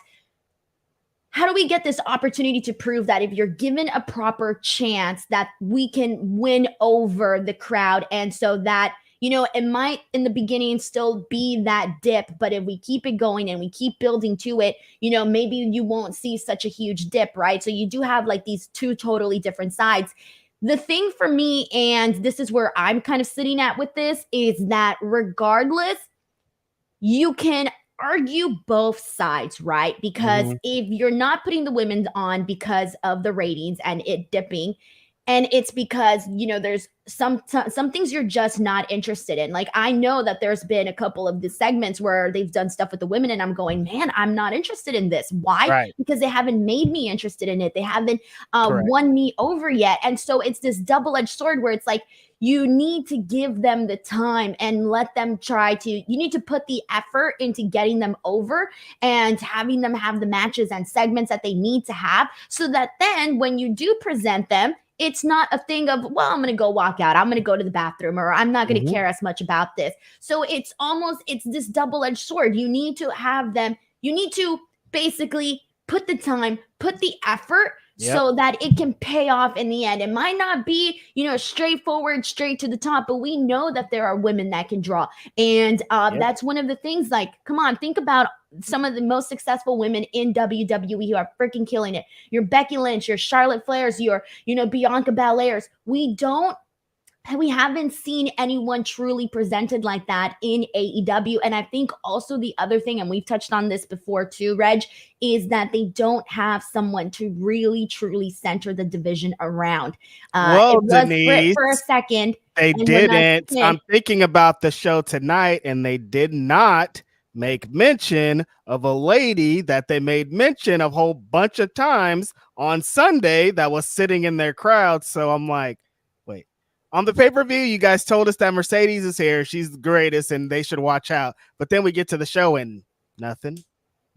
How do we get this opportunity to prove that if you're given a proper chance, that we can win over the crowd, and so that it might in the beginning still be that dip, but if we keep it going and we keep building to it, maybe you won't see such a huge dip, right? So you do have like these two totally different sides. The thing for me, and this is where I'm kind of sitting at with this, is that regardless, you can argue both sides, right? Because if you're not putting the women on because of the ratings and it dipping, and it's because, there's some things you're just not interested in. Like, I know that there's been a couple of the segments where they've done stuff with the women and I'm going, man, I'm not interested in this. Why? Right. Because they haven't made me interested in it. They haven't won me over yet. And so it's this double-edged sword where it's like, you need to give them the time and let them you need to put the effort into getting them over and having them have the matches and segments that they need to have, so that then when you do present them, it's not a thing of, well, I'm going to go walk out, I'm going to go to the bathroom, or I'm not going to care as much about this. So it's this double-edged sword. You need to have them, you need to basically put the time, put the effort, so that it can pay off in the end. It might not be, straightforward, straight to the top, but we know that there are women that can draw. And that's one of the things, like, come on, think about some of the most successful women in WWE who are freaking killing it. Your Becky Lynch, your Charlotte Flairs, your, Bianca Belairs. We haven't seen anyone truly presented like that in AEW. And I think also the other thing, and we've touched on this before too, Reg, is that they don't have someone to really, truly center the division around. Well, it was Denise, for a second. They didn't. I'm thinking about the show tonight, and they did not make mention of a lady that they made mention of a whole bunch of times on Sunday that was sitting in their crowd. So I'm like, on the pay-per-view, you guys told us that Mercedes is here. She's the greatest, and they should watch out. But then we get to the show, and nothing.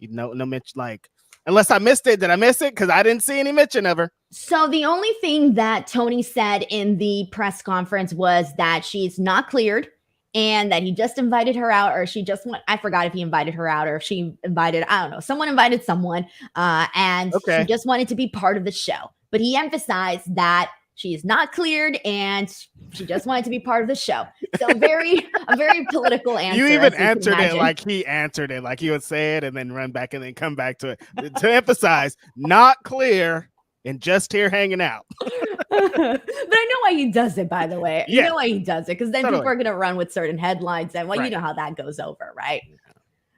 No mention. Like, unless I missed it. Did I miss it? Because I didn't see any mention of her. So the only thing that Tony said in the press conference was that she's not cleared, and that he just invited her out, or she just went. I forgot if he invited her out or if she invited, I don't know. Someone invited someone, and she just wanted to be part of the show. But he emphasized that she is not cleared, and she just wanted to be part of the show. So a very political answer. You even answered it like he answered it, like he would say it and then run back and then come back to it to emphasize not clear and just here hanging out. But I know why he does it, by the way. You know why he does it, because then people are going to run with certain headlines, and you know how that goes over, right?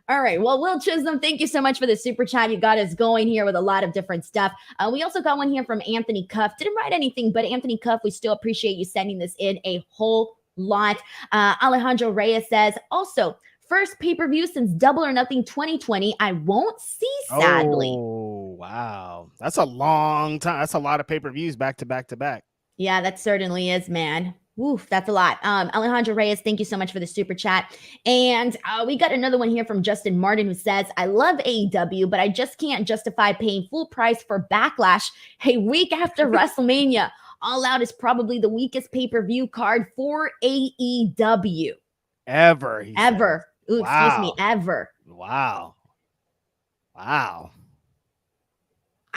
All right. Well, Will Chisholm, thank you so much for the super chat. You got us going here with a lot of different stuff. We also got one here from Anthony Cuff. Didn't write anything, but Anthony Cuff, we still appreciate you sending this in a whole lot. Alejandro Reyes says, also, first pay-per-view since Double or Nothing 2020, I won't see, sadly. Oh, wow. That's a long time. That's a lot of pay-per-views back to back to back. Yeah, that certainly is, man. Oof, that's a lot. Alejandro Reyes, thank you so much for the super chat. And we got another one here from Justin Martin, who says, I love AEW, but I just can't justify paying full price for Backlash a week after WrestleMania. All Out is probably the weakest pay-per-view card for AEW. Ever. Ooh, wow. Excuse me, ever. Wow.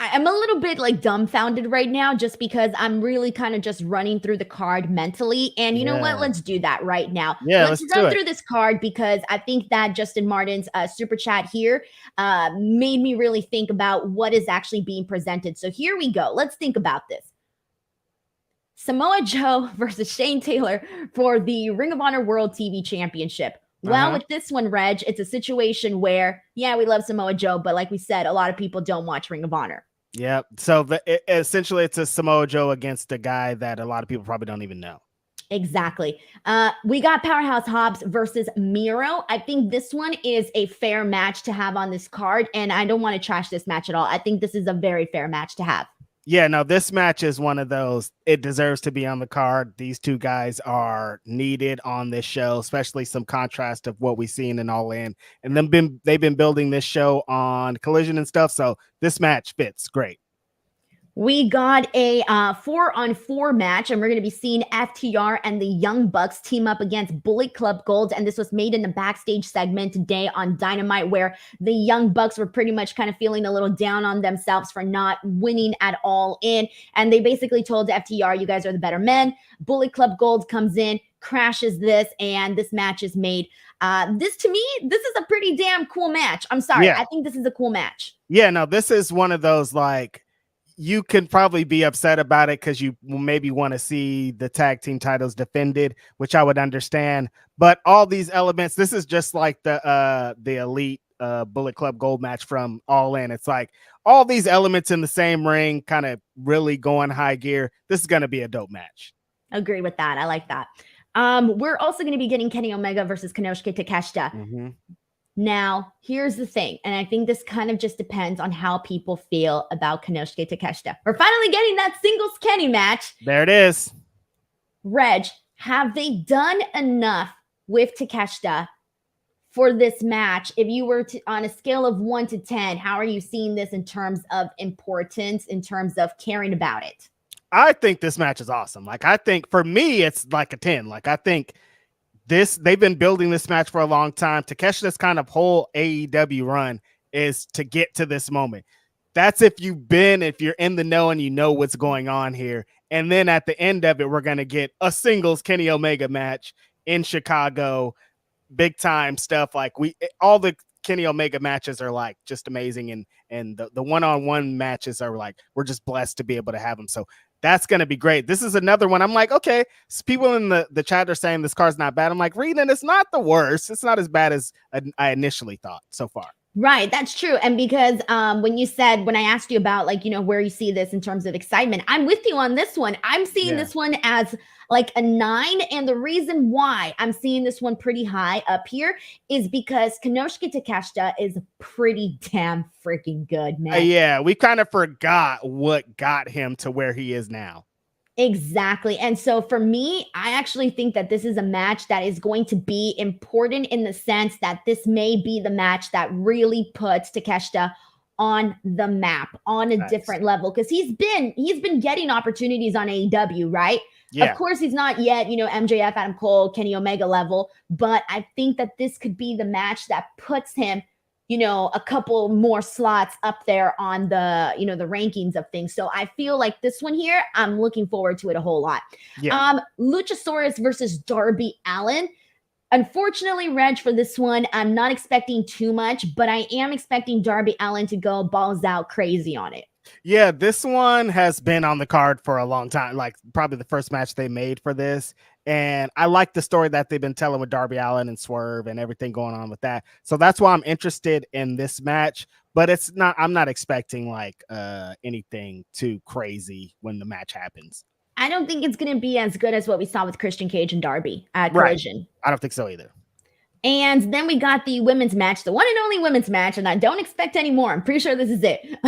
I'm a little bit like dumbfounded right now, just because I'm really kind of just running through the card mentally. And you know what? Let's do that right now. Yeah, let's run through this card, because I think that Justin Martin's super chat here made me really think about what is actually being presented. So here we go. Let's think about this. Samoa Joe versus Shane Taylor for the Ring of Honor World TV Championship. Well, with this one, Reg, it's a situation where, yeah, we love Samoa Joe, but like we said, a lot of people don't watch Ring of Honor. Yeah. So essentially it's a Samoa Joe against a guy that a lot of people probably don't even know. Exactly. We got Powerhouse Hobbs versus Miro. I think this one is a fair match to have on this card, and I don't want to trash this match at all. I think this is a very fair match to have. Yeah, no, this match is one of those. It deserves to be on the card. These two guys are needed on this show, especially some contrast of what we've seen in All In. And they've been building this show on Collision and stuff. So this match fits great. We got a 4-on-4 match, and we're going to be seeing FTR and the Young Bucks team up against Bullet Club Gold. And this was made in the backstage segment today on Dynamite, where the Young Bucks were pretty much kind of feeling a little down on themselves for not winning at All In. And they basically told FTR, you guys are the better men. Bullet Club Gold comes in, crashes this, and this match is made. This, to me, this is a pretty damn cool match. I'm sorry. Yeah. I think this is a cool match. Yeah, no, this is one of those, like, you can probably be upset about it because you maybe want to see the tag team titles defended, which I would understand. But all these elements, this is just like the Elite Bullet Club Gold match from All In. It's like all these elements in the same ring, kind of really going high gear. This is going to be a dope match. Agree with that. I like that. We're also going to be getting Kenny Omega versus Konosuke Takeshita. Mm-hmm. Now, here's the thing, and I think this kind of just depends on how people feel about Konosuke Takeshita. We're finally getting that singles Kenny match. There it is. Reg, have they done enough with Takeshita for this match? If you were to, on a scale of 1 to 10, how are you seeing this in terms of importance, in terms of caring about it? I think this match is awesome. Like, I think for me, it's like a 10. Like, I think they've been building this match for a long time. Takeshita's kind of whole AEW run is to get to this moment. That's if you're in the know and you know what's going on here. And then at the end of it, we're going to get a singles Kenny Omega match in Chicago, big time stuff. Like all the Kenny Omega matches are like just amazing. And the one-on-one matches are like, we're just blessed to be able to have them. So that's going to be great. This is another one. I'm like, okay, people in the chat are saying this card's not bad. I'm like, reading it's not the worst. It's not as bad as I initially thought so far. Right. That's true. And because when I asked you about, like, you know, where you see this in terms of excitement, I'm with you on this one. I'm seeing this one as like a 9. And the reason why I'm seeing this one pretty high up here is because Konosuke Takeshita is pretty damn freaking good, man. Yeah, we kind of forgot what got him to where he is now. Exactly. And so for me, I actually think that this is a match that is going to be important in the sense that this may be the match that really puts Takeshita on the map on a different level, because he's been getting opportunities on AEW, right? Yeah. Of course, he's not yet, you know, MJF, Adam Cole, Kenny Omega level, but I think that this could be the match that puts him, you know, a couple more slots up there on the, you know, the rankings of things. So I feel like this one here, I'm looking forward to it a whole lot. Yeah. Luchasaurus versus Darby Allin. Unfortunately, Reg, for this one, I'm not expecting too much, but I am expecting Darby Allin to go balls out crazy on it. Yeah, this one has been on the card for a long time, like probably the first match they made for this. And I like the story that they've been telling with Darby Allin and Swerve and everything going on with that. So that's why I'm interested in this match, but I'm not expecting like anything too crazy when the match happens. I don't think it's going to be as good as what we saw with Christian Cage and Darby at Collision. Right. I don't think so either. And then we got the women's match, the one and only women's match, and I don't expect any more. I'm pretty sure this is it.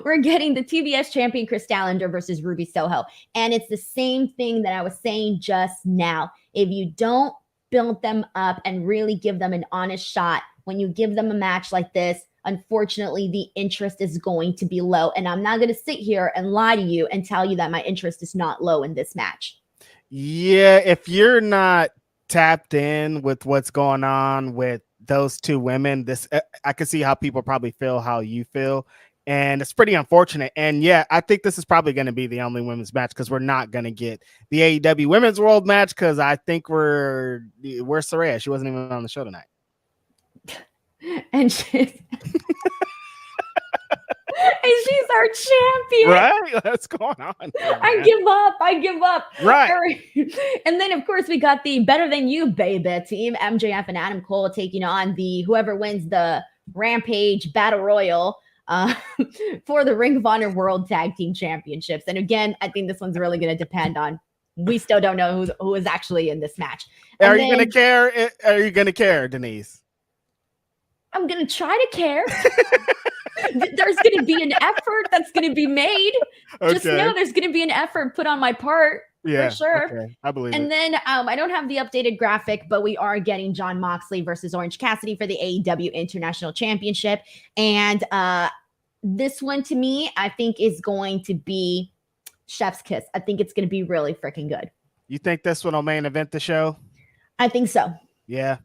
We're getting the TBS champion Chris Statlander versus Ruby Soho. And it's the same thing that I was saying just now. If you don't build them up and really give them an honest shot, when you give them a match like this, unfortunately, the interest is going to be low. And I'm not going to sit here and lie to you and tell you that my interest is not low in this match. Yeah, if you're not tapped in with what's going on with those two women, I can see how people probably feel how you feel, and it's pretty unfortunate. And yeah, I think this is probably going to be the only women's match, because we're not going to get the AEW Women's World match, because I think where's Saraya? She wasn't even on the show tonight. And she's our champion. Right? What's going on here, I give up. Right. And then, of course, we got the Better Than You, baby team. MJF and Adam Cole taking on whoever wins the Rampage Battle Royal for the Ring of Honor World Tag Team Championships. And again, I think this one's really going to depend on, we still don't know who is actually in this match. Are you going to care? Are you going to care, Denise? I'm going to try to care. There's going to be an effort that's going to be made. Okay. Just know there's going to be an effort put on my part. Yeah, for sure. Okay. I believe and it. Then I don't have the updated graphic, but we are getting Jon Moxley versus Orange Cassidy for the AEW International Championship. And this one, to me, I think is going to be chef's kiss. I think it's going to be really freaking good. You think this one will main event the show? I think so. Yeah.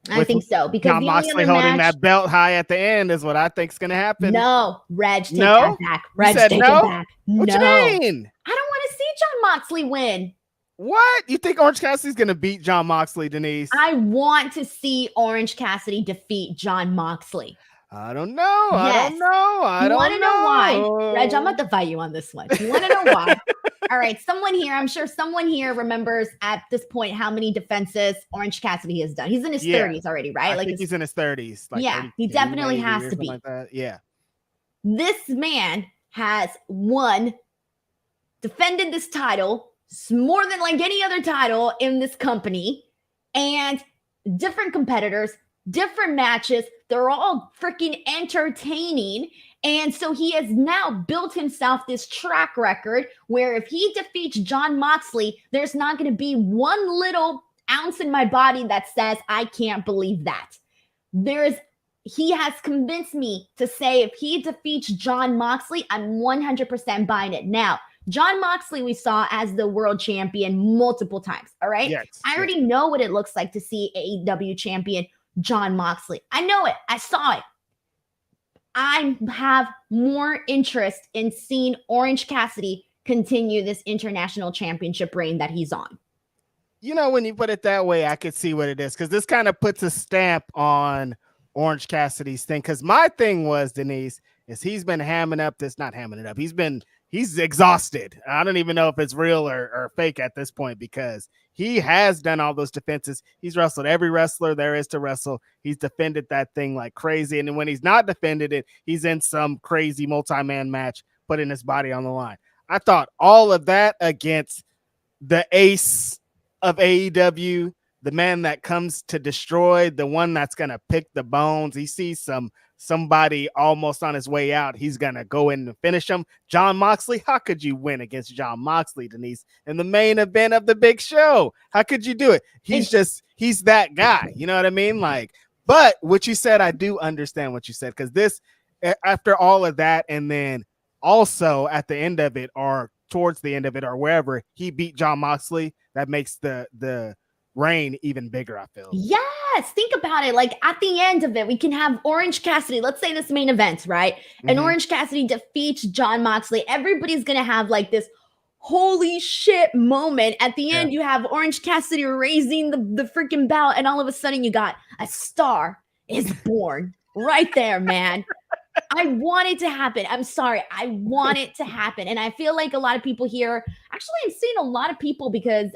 I think so, because Jon Moxley holding that belt high at the end is what I think is going to happen. No, Reg, take that back. Reg, take it back. What you mean? I don't want to see Jon Moxley win. What? You think Orange Cassidy's going to beat Jon Moxley, Denise? I want to see Orange Cassidy defeat Jon Moxley. I don't know. Yes. I don't know. I don't know why? Reg, I'm about to fight you on this one. You want to know why? All right. I'm sure someone here remembers at this point how many defenses Orange Cassidy has done. He's in his 30s already, right? I think he's in his 30s. Like he definitely has to be. Like that. Yeah. This man has defended this title more than like any other title in this company, and different competitors, different matches. They're all freaking entertaining. And so he has now built himself this track record where if he defeats Jon Moxley, there's not going to be one little ounce in my body that says, I can't believe that. He has convinced me to say if he defeats Jon Moxley, I'm 100% buying it. Now, Jon Moxley we saw as the world champion multiple times, all right? Yes, I already know what it looks like to see AEW champion Jon Moxley. I know it. I saw it. I have more interest in seeing Orange Cassidy continue this international championship reign that he's on. You know, when you put it that way, I could see what it is, because this kind of puts a stamp on Orange Cassidy's thing. Because my thing was, Denise, is he's been he's exhausted. I don't even know if it's real or fake at this point, because he has done all those defenses. He's wrestled every wrestler there is to wrestle. He's defended that thing like crazy. And then when he's not defended it, he's in some crazy multi-man match, putting his body on the line. I thought all of that against the ace of AEW, the man that comes to destroy, the one that's going to pick the bones. He sees somebody almost on his way out. He's going to go in and finish him. Jon Moxley, how could you win against Jon Moxley, Denise, in the main event of the big show? How could you do it? He's that guy. You know what I mean? Like, but what you said, I do understand what you said, because this, after all of that, and then also at the end of it, or towards the end of it, or wherever, he beat Jon Moxley, that makes the reign even bigger, I feel. Yes, think about it. Like at the end of it, we can have Orange Cassidy. Let's say this main event, right? And Orange Cassidy defeats Jon Moxley. Everybody's gonna have like this holy shit moment. At the end, you have Orange Cassidy raising the freaking belt, and all of a sudden you got a star is born right there, man. I want it to happen. I'm sorry. I want it to happen. And I feel like a lot of people here, actually, I'm seeing a lot of people because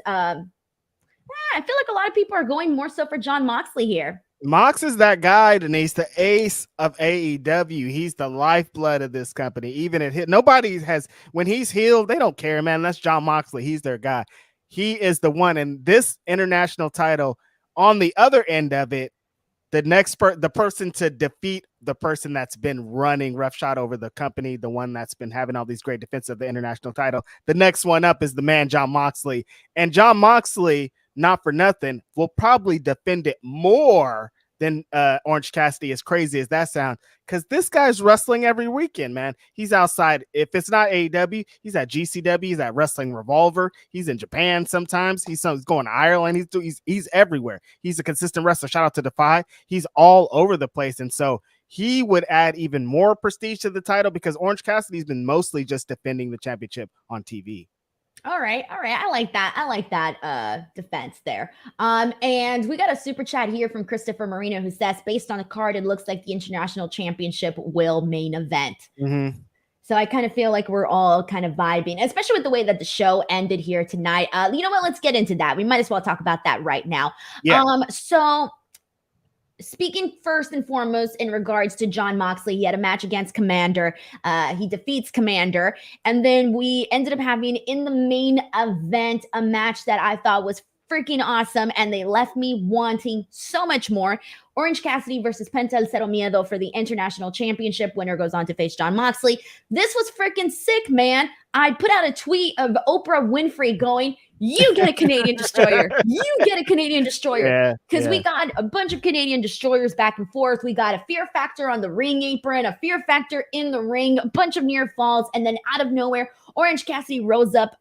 I feel like a lot of people are going more so for Jon Moxley here. Mox is that guy, Denise, the ace of AEW. He's the lifeblood of this company. Even at nobody has, when he's healed, they don't care, man. That's Jon Moxley. He's their guy. He is the one. And this international title, on the other end of it, the person to defeat the person that's been running roughshod over the company, the one that's been having all these great defense of the international title. The next one up is the man, Jon Moxley. And Jon Moxley, not for nothing, will probably defend it more than Orange Cassidy, as crazy as that sounds, because this guy's wrestling every weekend, man. He's outside. If it's not AEW, he's at GCW, he's at Wrestling Revolver, he's in Japan sometimes, he's going to Ireland, he's everywhere. He's a consistent wrestler. Shout out to Defy. He's all over the place, and so he would add even more prestige to the title, because Orange Cassidy's been mostly just defending the championship on TV. All right. I like that defense there. And we got a super chat here from Christopher Marino, who says, based on the card, it looks like the international championship will main event. So I kind of feel like we're all kind of vibing, especially with the way that the show ended here tonight. You know what? Let's get into that. We might as well talk about that right now. Yeah. So speaking first and foremost in regards to Jon Moxley, he had a match against Commander. He defeats Commander. And then we ended up having in the main event a match that I thought was freaking awesome, and they left me wanting so much more. Orange Cassidy versus Penta El Cero Miedo for the International Championship. Winner goes on to face Jon Moxley. This was freaking sick, man. I put out a tweet of Oprah Winfrey going, you get a Canadian destroyer. You get a Canadian destroyer. Because we got a bunch of Canadian destroyers back and forth. We got a fear factor on the ring apron, a fear factor in the ring, a bunch of near falls. And then out of nowhere, Orange Cassidy rose up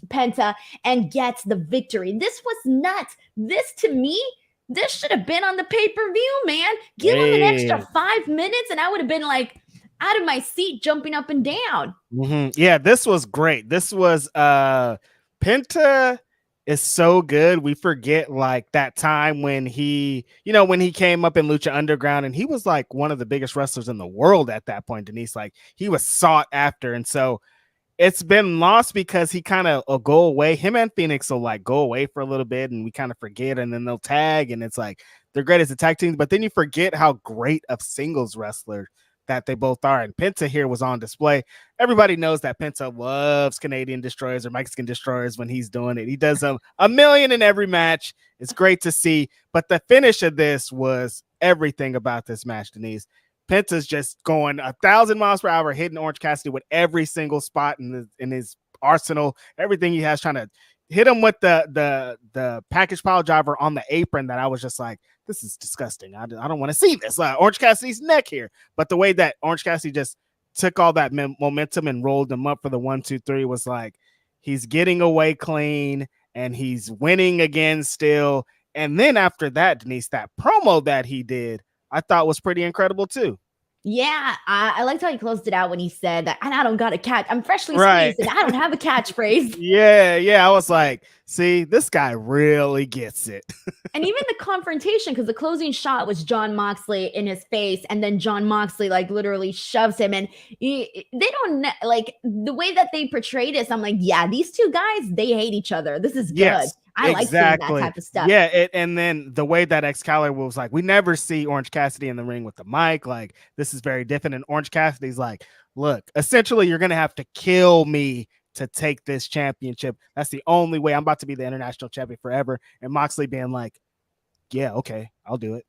Penta and gets the victory. This was nuts. This, to me, this should have been on the pay-per-view, man. Give him an extra 5 minutes and I would have been like out of my seat, jumping up and down. Yeah, this was great. This was Penta is so good. We forget like that time when he, when he came up in Lucha Underground, and he was like one of the biggest wrestlers in the world at that point, Denise. Like he was sought after. And so it's been lost because he kind of will go away. Him and Phoenix will like go away for a little bit and we kind of forget, and then they'll tag, and it's like they're great as a tag team, but then you forget how great of singles wrestler that they both are. And Penta here was on display. Everybody knows that Penta loves Canadian destroyers or Mexican destroyers when he's doing it. He does them a million in every match. It's great to see. But the finish of this was everything about this match, Denise. Penta's just going 1,000 miles per hour, hitting Orange Cassidy with every single spot in his arsenal. Everything he has, trying to hit him with the package pile driver on the apron. That I was just like, this is disgusting. I don't want to see this. Orange Cassidy's neck here. But the way that Orange Cassidy just took all that momentum and rolled him up for the 1, 2, 3 was like, he's getting away clean and he's winning again still. And then after that, Denise, that promo that he did, I thought was pretty incredible too. Yeah, I liked how he closed it out when he said that, and I don't got a catch. I'm freshly squeezed, and I don't have a catchphrase. Yeah. I was like, see, this guy really gets it. And even the confrontation, because the closing shot was Jon Moxley in his face, and then Jon Moxley like literally shoves him, and they don't like the way that they portray this. I'm like, yeah, these two guys, they hate each other. This is good. Yes. I like seeing that type of stuff. Yeah, and then the way that Excalibur was like, we never see Orange Cassidy in the ring with the mic. Like, this is very different. And Orange Cassidy's like, look, essentially, you're going to have to kill me to take this championship. That's the only way. I'm about to be the international champion forever. And Moxley being like, yeah, okay, I'll do it.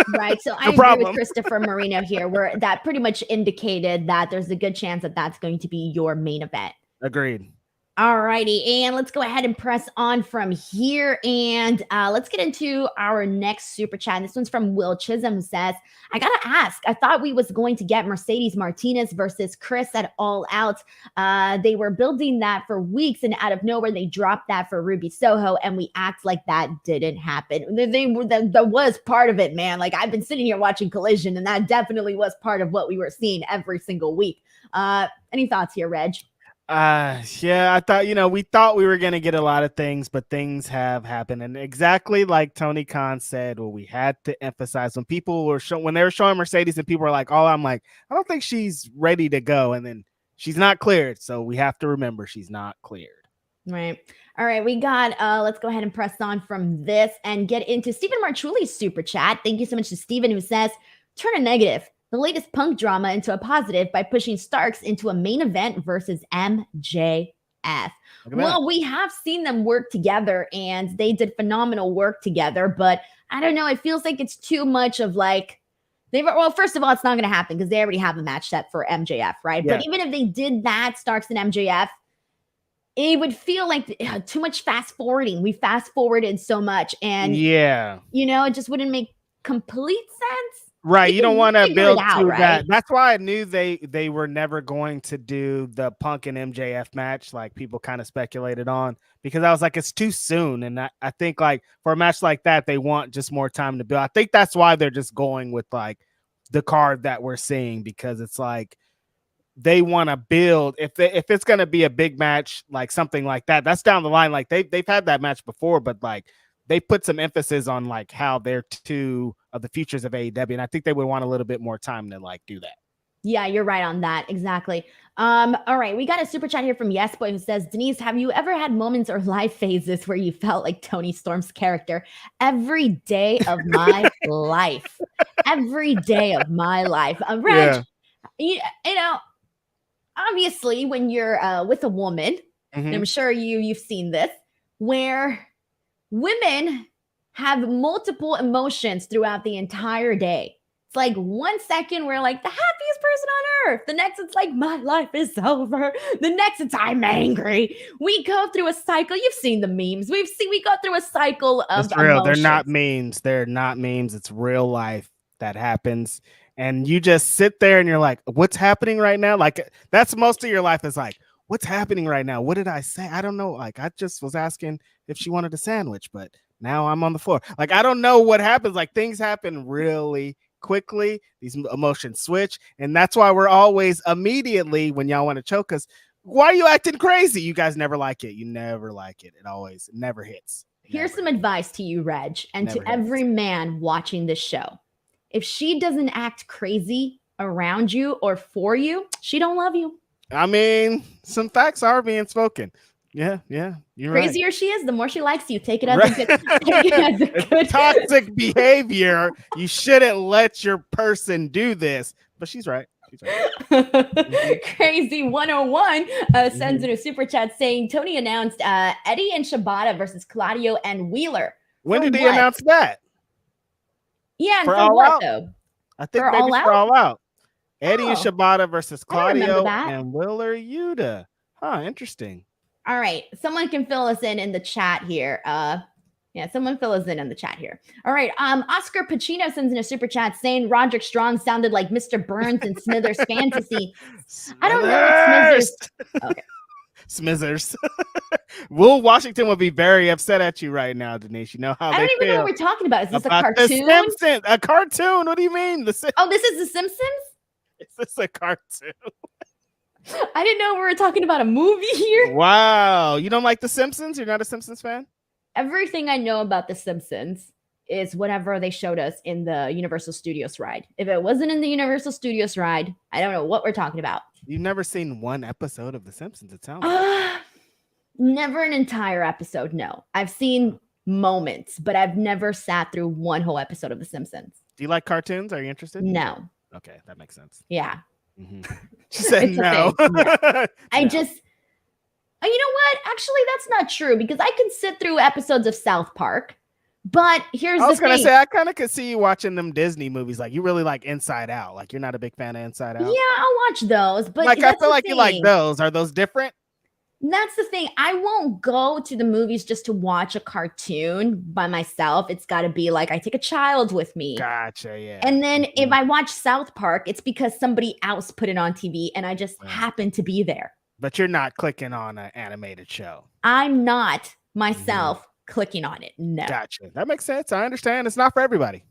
Right. So I agree with Christopher Marino here, where that pretty much indicated that there's a good chance that that's going to be your main event. Agreed. All righty, and let's go ahead and press on from here, and let's get into our next super chat. This one's from Will Chisholm, who says, I gotta ask, I thought we was going to get Mercedes Martinez versus Chris at All Out. They were building that for weeks, and out of nowhere, they dropped that for Ruby Soho, and we act like that didn't happen. That was part of it, man. Like, I've been sitting here watching Collision, and that definitely was part of what we were seeing every single week. Any thoughts here, Reg? Yeah, I thought, we thought we were going to get a lot of things, but things have happened. And exactly like Tony Khan said, what we had to emphasize when people were when they were showing Mercedes and people were like, oh, I'm like, I don't think she's ready to go. And then she's not cleared. So we have to remember she's not cleared. Right. All right. We got, let's go ahead and press on from this and get into Stephen Marchuli's super chat. Thank you so much to Stephen, who says, turn a negative the latest Punk drama into a positive by pushing Starks into a main event versus MJF. Well, we have seen them work together and they did phenomenal work together, but I don't know. It feels like it's too much of like, well, first of all, it's not going to happen because they already have a match set for MJF, right? Yeah. But even if they did that, Starks and MJF, it would feel like too much fast forwarding. We fast forwarded so much and it just wouldn't make complete sense. Right, you don't want to build to that. That's why I knew they were never going to do the Punk and MJF match, like people kind of speculated on, because I was like, it's too soon. And I think like for a match like that, they want just more time to build. I think that's why they're just going with like the card that we're seeing, because it's like they want to build. If it's going to be a big match, like something like that, that's down the line. Like they've had that match before, but like they put some emphasis on like how they're two of the futures of AEW. And I think they would want a little bit more time to like do that. Yeah, you're right on that. Exactly. All right. We got a super chat here from Yes Boy, who says, Denise, have you ever had moments or life phases where you felt like Tony Storm's character? Every day of my life. Every day of my life. Reg, you know, obviously when you're with a woman, and I'm sure you've seen this, where women have multiple emotions throughout the entire day. It's like 1 second we're like the happiest person on earth. The next it's like my life is over. The next it's I'm angry. We go through a cycle. You've seen the memes. We go through a cycle of it's real. Emotions. They're not memes. They're not memes. It's real life that happens. And you just sit there and you're like, what's happening right now? Like that's most of your life is like, what's happening right now? What did I say? I don't know. Like I just was asking if she wanted a sandwich, but now I'm on the floor. Like, I don't know what happens. Like things happen really quickly. These emotions switch. And that's why we're always immediately when y'all want to choke us, Why are you acting crazy? You guys never like it. You never like it. It never hits. Here's some advice to you, Reg, and Never to every man watching this show. If she doesn't act crazy around you or for you, she don't love you. I mean, some facts are being spoken. Yeah, you're Crazier she is, the more she likes you. Take it as a good toxic behavior. You shouldn't let your person do this. But she's right. Crazy 101 sends in a super chat saying Tony announced Eddie and Shibata versus Claudio and Wheeler. When did he announce that? Yeah, and for what though? I think maybe for All Out. Eddie and Shibata versus Claudio and Wheeler Yuta. Huh, interesting. All right, someone can fill us in the chat here. Someone fill us in the chat here. All right, Oscar Pacino sends in a super chat saying Roderick Strong sounded like Mr. Burns in Smithers Fantasy. I don't know what Smithers. Okay. Smithers. Will Washington will be very upset at you right now, Denise. You know how I don't even know what we're talking about. Is this a cartoon? The Simpsons. A cartoon? What do you mean? This is The Simpsons? Is this a cartoon? I didn't know we were talking about a movie here. Wow. You don't like The Simpsons? You're not a Simpsons fan? Everything I know about The Simpsons is whatever they showed us in the Universal Studios ride. If it wasn't in the Universal Studios ride, I don't know what we're talking about. You've never seen one episode of The Simpsons, it sounds like. Never an entire episode, no. I've seen moments, but I've never sat through one whole episode of The Simpsons. Do you like cartoons? Are you interested? No. Okay, that makes sense. Yeah. Mm-hmm. She said no. Yeah. I just, you know what? Actually, that's not true because I can sit through episodes of South Park. But here's the thing. I was going to say, I kind of could see you watching them Disney movies. Like, you really like Inside Out. Like, you're not a big fan of Inside Out. Yeah, I'll watch those. But like, I feel like you like those. Are those different? That's the thing. I won't go to the movies just to watch a cartoon by myself. It's got to be like I take a child with me. Gotcha, yeah. And then if I watch South Park, it's because somebody else put it on TV and I just happen to be there. But you're not clicking on an animated show. I'm not myself clicking on it. No. Gotcha. That makes sense. I understand. It's not for everybody.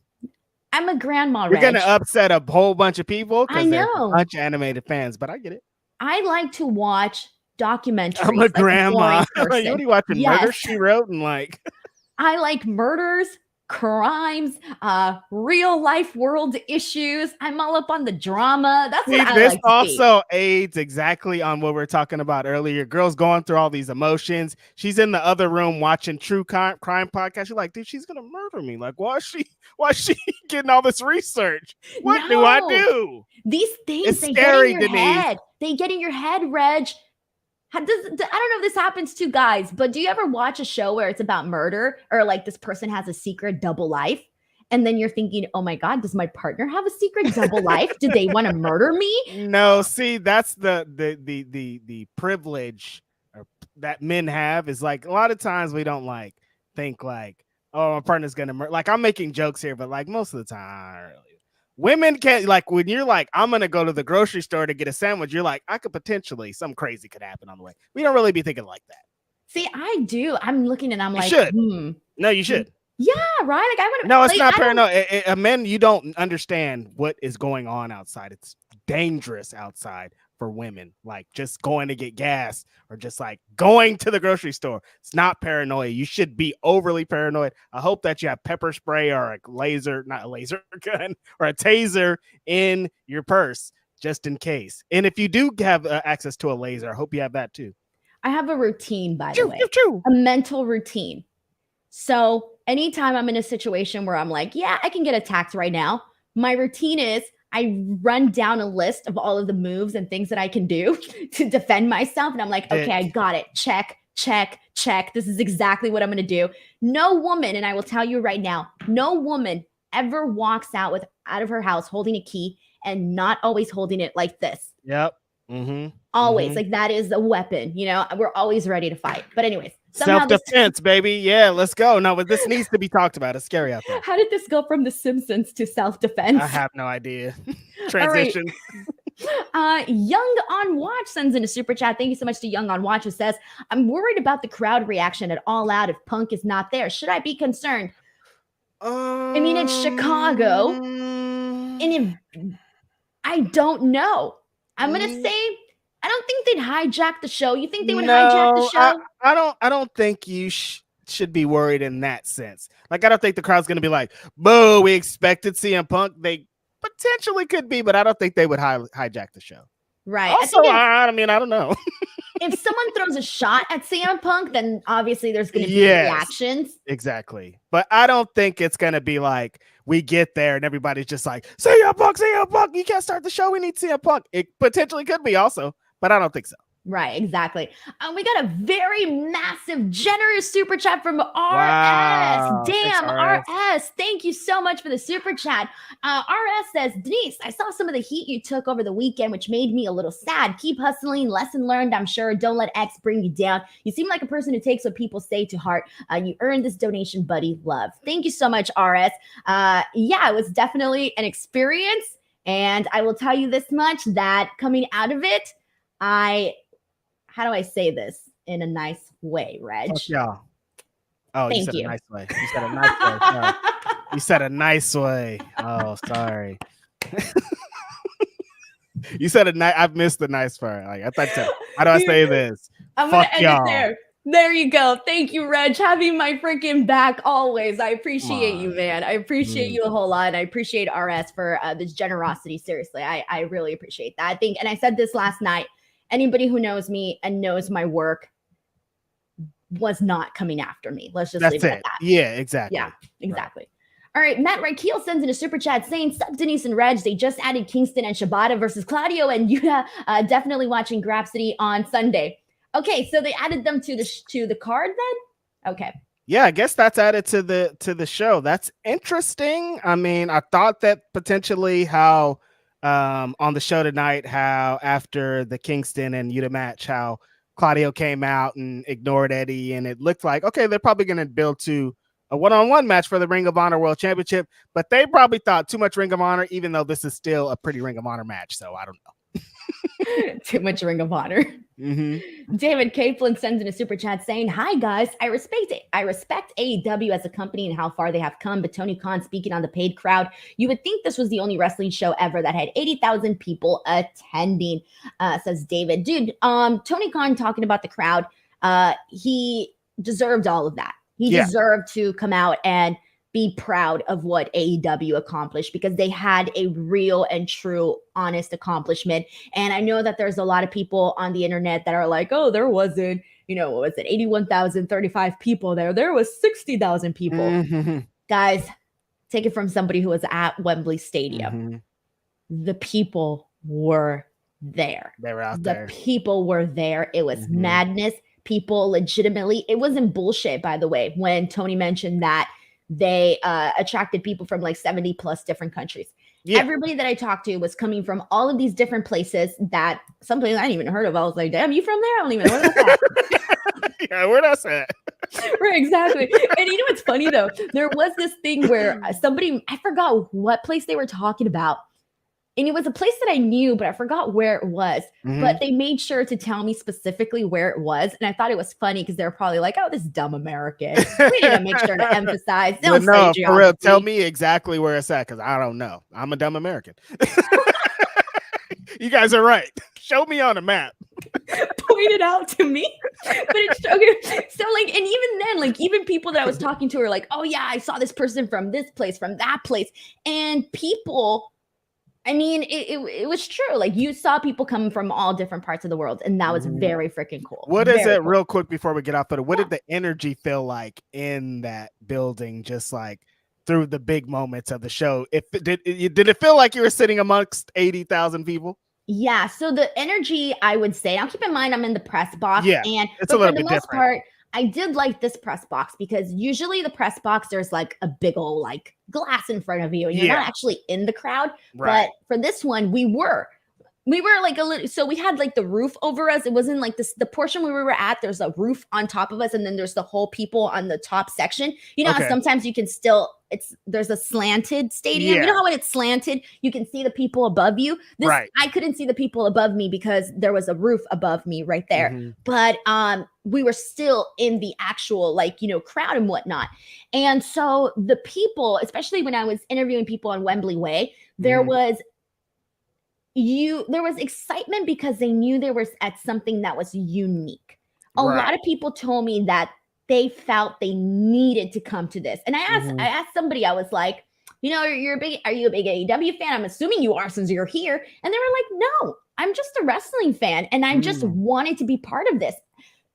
I'm a grandma. You're going to upset a whole bunch of people because there's a bunch of animated fans, but I get it. I like to watch documentaries. I'm a grandma. What are you watching? Yes. Murder, She Wrote, and like I like murders, crimes, real life world issues. I'm all up on the drama. That's what I like. This also aids exactly on what we were talking about earlier. Girls going through all these emotions. She's in the other room watching true crime podcast. You're like, dude, she's gonna murder me. Like, why is she getting all this research? What do I do? These things it's scary, get in your head. They get in your head, Reg. I don't know if this happens to guys, but do you ever watch a show where it's about murder or like this person has a secret double life? And then you're thinking, oh my God, does my partner have a secret double life? Do they want to murder me? No, see, that's the privilege that men have is like a lot of times we don't like think like, oh, my partner's going to murder. Like I'm making jokes here, but like most of the time, women can't, like when you're like, I'm going to go to the grocery store to get a sandwich. You're like, I could potentially, some crazy could happen on the way. We don't really be thinking like that. See, I do. I'm looking and I'm like, No, you should. Yeah, right. Like I want to. No, it's not paranoid. Men, you don't understand what is going on outside. It's dangerous outside for women. Like just going to get gas or just like going to the grocery store. It's not paranoia. You should be overly paranoid. I hope that you have pepper spray or a laser, not a laser gun or a taser in your purse just in case. And if you do have access to a laser, I hope you have that too. I have a routine, by the way, a mental routine. So anytime I'm in a situation where I'm like, yeah, I can get attacked right now, my routine is I run down a list of all of the moves and things that I can do to defend myself. And I'm like, okay, I got it. Check, check, check. This is exactly what I'm going to do. No woman, and I will tell you right now, no woman ever walks out of her house holding a key and not always holding it like this. Yep. Mm-hmm. Always. Mm-hmm. Like that is a weapon. You know, we're always ready to fight. But anyways. Self-defense, baby. Yeah, let's go. No, but this needs to be talked about. It's scary out there. How did this go from The Simpsons to self-defense? I have no idea. Transition. Young on Watch sends in a super chat. Thank you so much to Young on Watch, who says, I'm worried about the crowd reaction at All Out if Punk is not there. Should I be concerned? I mean, it's Chicago. And if I don't know. I'm going to say I don't think they'd hijack the show. You think they would hijack the show? I don't think you should be worried in that sense. Like, I don't think the crowd's going to be like, boo, we expected CM Punk. They potentially could be, but I don't think they would hijack the show. Right. Also, I mean, I don't know. If someone throws a shot at CM Punk, then obviously there's going to be reactions. Exactly. But I don't think it's going to be like we get there and everybody's just like, CM Punk, you can't start the show. We need CM Punk. It potentially could be also, but I don't think so. Right, exactly. We got a very massive, generous super chat from RS. Wow. Damn, Thanks, RS. Thank you so much for the super chat. RS says, Denise, I saw some of the heat you took over the weekend, which made me a little sad. Keep hustling. Lesson learned, I'm sure. Don't let X bring you down. You seem like a person who takes what people say to heart. You earned this donation, buddy. Love. Thank you so much, RS. Yeah, it was definitely an experience. And I will tell you this much, that coming out of it, how do I say this in a nice way, Reg? Yeah. Oh, Thank you said you. a nice way. You said a nice way. Sorry. You said a nice way. Oh, sorry. You said a nice. I've missed the nice part. Like, I thought you said, how do I say this? I'm going to end it there. There you go. Thank you, Reg. Having my freaking back always. I appreciate you, man. I appreciate you a whole lot. And I appreciate RS for this generosity. Seriously, I really appreciate that. I think, and I said this last night, anybody who knows me and knows my work was not coming after me. Let's just leave it at that. Yeah, exactly. Yeah, exactly. Right. All right, Matt Raikeel sends in a super chat saying, "Sup, Denise and Reg, they just added Kingston and Shibata versus Claudio and Yuta. Definitely watching Grapsody on Sunday." Okay, so they added them to the card then? Okay. Yeah, I guess that's added to the show. That's interesting. I mean, I thought that potentially how on the show tonight, how after the Kingston and Yuta match, how Claudio came out and ignored Eddie, and it looked like, okay, they're probably going to build to a one-on-one match for the Ring of Honor World Championship, but they probably thought too much Ring of Honor, even though this is still a pretty Ring of Honor match, so I don't know. Too much Ring of Honor. Mm-hmm. David Kaplan sends in a super chat saying, "Hi guys, I respect AEW as a company and how far they have come, but Tony Khan speaking on the paid crowd, you would think this was the only wrestling show ever that had 80,000 people attending," says David. Dude, Tony Khan talking about the crowd, he deserved all of that. He deserved to come out and be proud of what AEW accomplished, because they had a real and true, honest accomplishment. And I know that there's a lot of people on the internet that are like, oh, there wasn't, what was it, 81,035 people there. There was 60,000 people. Mm-hmm. Guys, take it from somebody who was at Wembley Stadium. Mm-hmm. The people were there. They were out there. The people were there. It was madness. People legitimately, it wasn't bullshit, by the way, when Tony mentioned that they attracted people from like 70 plus different countries. Yeah. Everybody that I talked to was coming from all of these different places, that some places I hadn't even heard of. I was like, damn, you from there? I don't even know where that's at. Yeah, where that's at. Right, exactly. And you know what's funny though? There was this thing where somebody, I forgot what place they were talking about. And it was a place that I knew, but I forgot where it was. But they made sure to tell me specifically where it was. And I thought it was funny because they were probably like, oh, this dumb American. We need to make sure to emphasize. No, for real, tell me exactly where it's at, because I don't know. I'm a dumb American. You guys are right. Show me on a map. Point it out to me. But it's okay. So like, and even then, like, even people that I was talking to are like, oh yeah, I saw this person from this place, from that place. And people, I mean, it was true. Like, you saw people coming from all different parts of the world, and that was very freaking cool. What is it, real quick before we get off of it? What did the energy feel like in that building, just like through the big moments of the show? Did it feel like you were sitting amongst 80,000 people? Yeah. So the energy, I would say, now keep in mind, I'm in the press box. Yeah, and it's a little bit for the most different. part, I did like this press box, because usually the press box, there's like a big old like glass in front of you and you're not actually in the crowd. Right. But for this one, we were like a little, so we had like the roof over us. It wasn't like this, the portion where we were at, there's a roof on top of us, and then there's the whole people on the top section. You know how sometimes you can still, there's a slanted stadium. You know how when it's slanted, you can see the people above you. I couldn't see the people above me because there was a roof above me right there. But we were still in the actual crowd and whatnot. And so the people, especially when I was interviewing people on Wembley Way, there was there was excitement because they knew they were at something that was unique. A lot of people told me that they felt they needed to come to this. And I asked somebody, I was like, you know, are you a big AEW fan? I'm assuming you are since you're here. And they were like, no, I'm just a wrestling fan. And I just wanted to be part of this.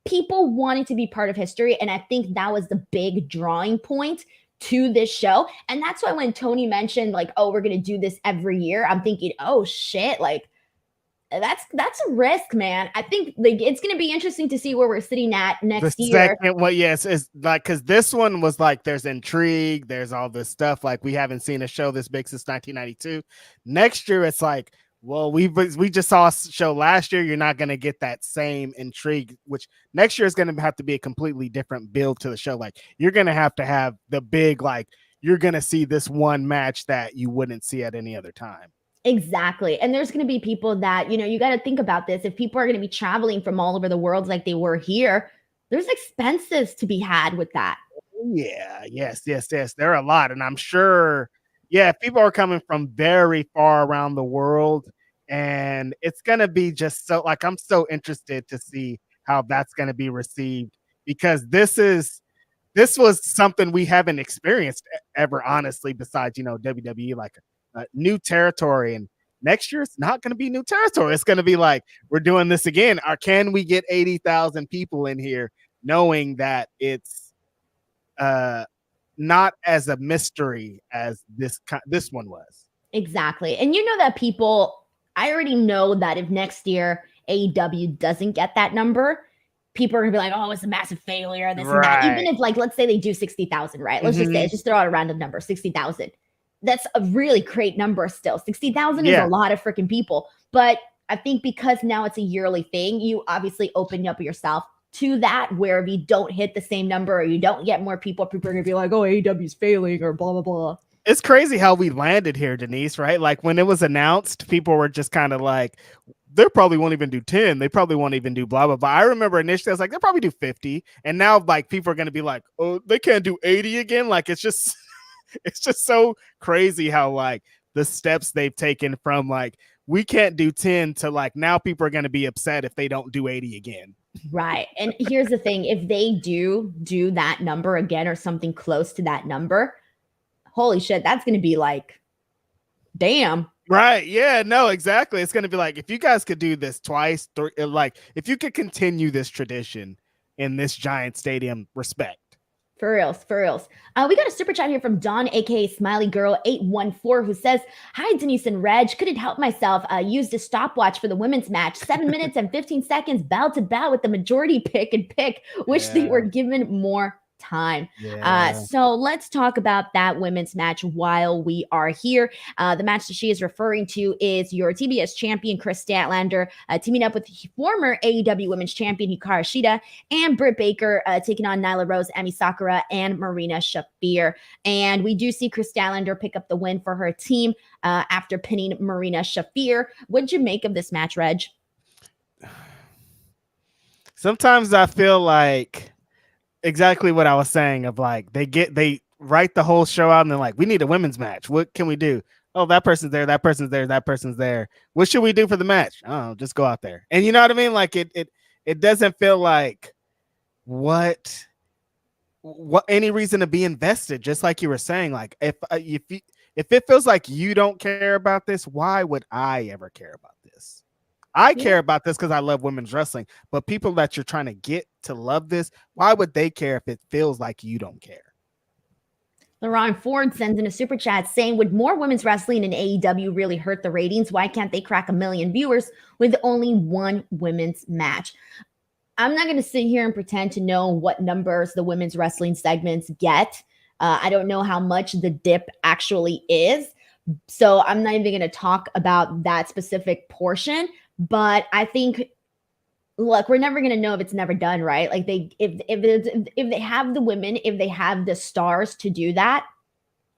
People wanted to be part of history. And I think that was the big drawing point to this show. And that's why when Tony mentioned like, oh, we're going to do this every year, I'm thinking, oh shit, like that's a risk, man. I think like it's going to be interesting to see where we're sitting at next year. Well, yes, it's like, because this one was like, there's intrigue, there's all this stuff. Like, we haven't seen a show this big since 1992. Next year, it's like, well, we just saw a show last year. You're not going to get that same intrigue, which next year is going to have to be a completely different build to the show. Like, you're going to have the big, like, you're going to see this one match that you wouldn't see at any other time. Exactly. And there's going to be people that, you know, you got to think about this. If people are going to be traveling from all over the world like they were here, there's expenses to be had with that. Yeah. Yes. There are a lot. And I'm sure, yeah, people are coming from very far around the world. And it's going to be just so, like, I'm so interested to see how that's going to be received, because this was something we haven't experienced ever, honestly, besides, you know, WWE, like new territory. And next year it's not going to be new territory. It's going to be like, we're doing this again. Or can we get 80,000 people in here, knowing that it's not as a mystery as this one was? Exactly. And you know that I already know that if next year AEW doesn't get that number, people are gonna be like, oh, it's a massive failure, this and that. Even if, like, let's say they do 60,000, right? Let's just throw out a random number, 60,000. That's a really great number still. 60,000 is a lot of freaking people. But I think because now it's a yearly thing, you obviously open up yourself to that, where if you don't hit the same number or you don't get more people are going to be like, oh, AEW's failing or blah, blah, blah. It's crazy how we landed here, Denise, right? Like, when it was announced, people were just kind of like, they probably won't even do 10. They probably won't even do blah, blah, blah. I remember initially I was like, they'll probably do 50. And now, like, people are going to be like, oh, they can't do 80 again. Like, it's just so crazy how, like, the steps they've taken from, like, we can't do 10 to, like, now people are going to be upset if they don't do 80 again. Right. And here's the thing. If they do that number again or something close to that number, holy shit, that's going to be like, damn. Right. Yeah, no, exactly. It's going to be like, if you guys could do this twice, like, if you could continue this tradition in this giant stadium, respect. For reals. We got a super chat here from Dawn, aka Smiley Girl 814, who says, hi, Denise and Reg. Couldn't help myself. Used a stopwatch for the women's match. 7 minutes and 15 seconds, bow to bow with the majority pick. Wish they were given more time. So let's talk about that women's match while we are here. The match that she is referring to is your TBS champion Chris Statlander teaming up with former AEW women's champion Hikaru Shida and Britt Baker taking on Nyla Rose, Emi Sakura, and Marina Shafir. And we do see Chris Statlander pick up the win for her team after pinning Marina Shafir. What did you make of this match, Reg? Sometimes I feel like exactly what I was saying, of like, they write the whole show out and they're like, we need a women's match. What can we do? Oh, that person's there, that person's there, that person's there. What should we do for the match? Oh, just go out there. And you know what I mean? Like, it doesn't feel like what any reason to be invested. Just like you were saying, like, if it feels like you don't care about this, why would I ever care about this? I care about this because I love women's wrestling, but people that you're trying to get to love this, why would they care if it feels like you don't care? LaRon Ford sends in a super chat saying, would more women's wrestling in AEW really hurt the ratings? Why can't they crack 1 million viewers with only one women's match? I'm not going to sit here and pretend to know what numbers the women's wrestling segments get. I don't know how much the dip actually is. So I'm not even going to talk about that specific portion. But I think, look, we're never going to know if it's never done, right? Like, if they have the women, if they have the stars to do that,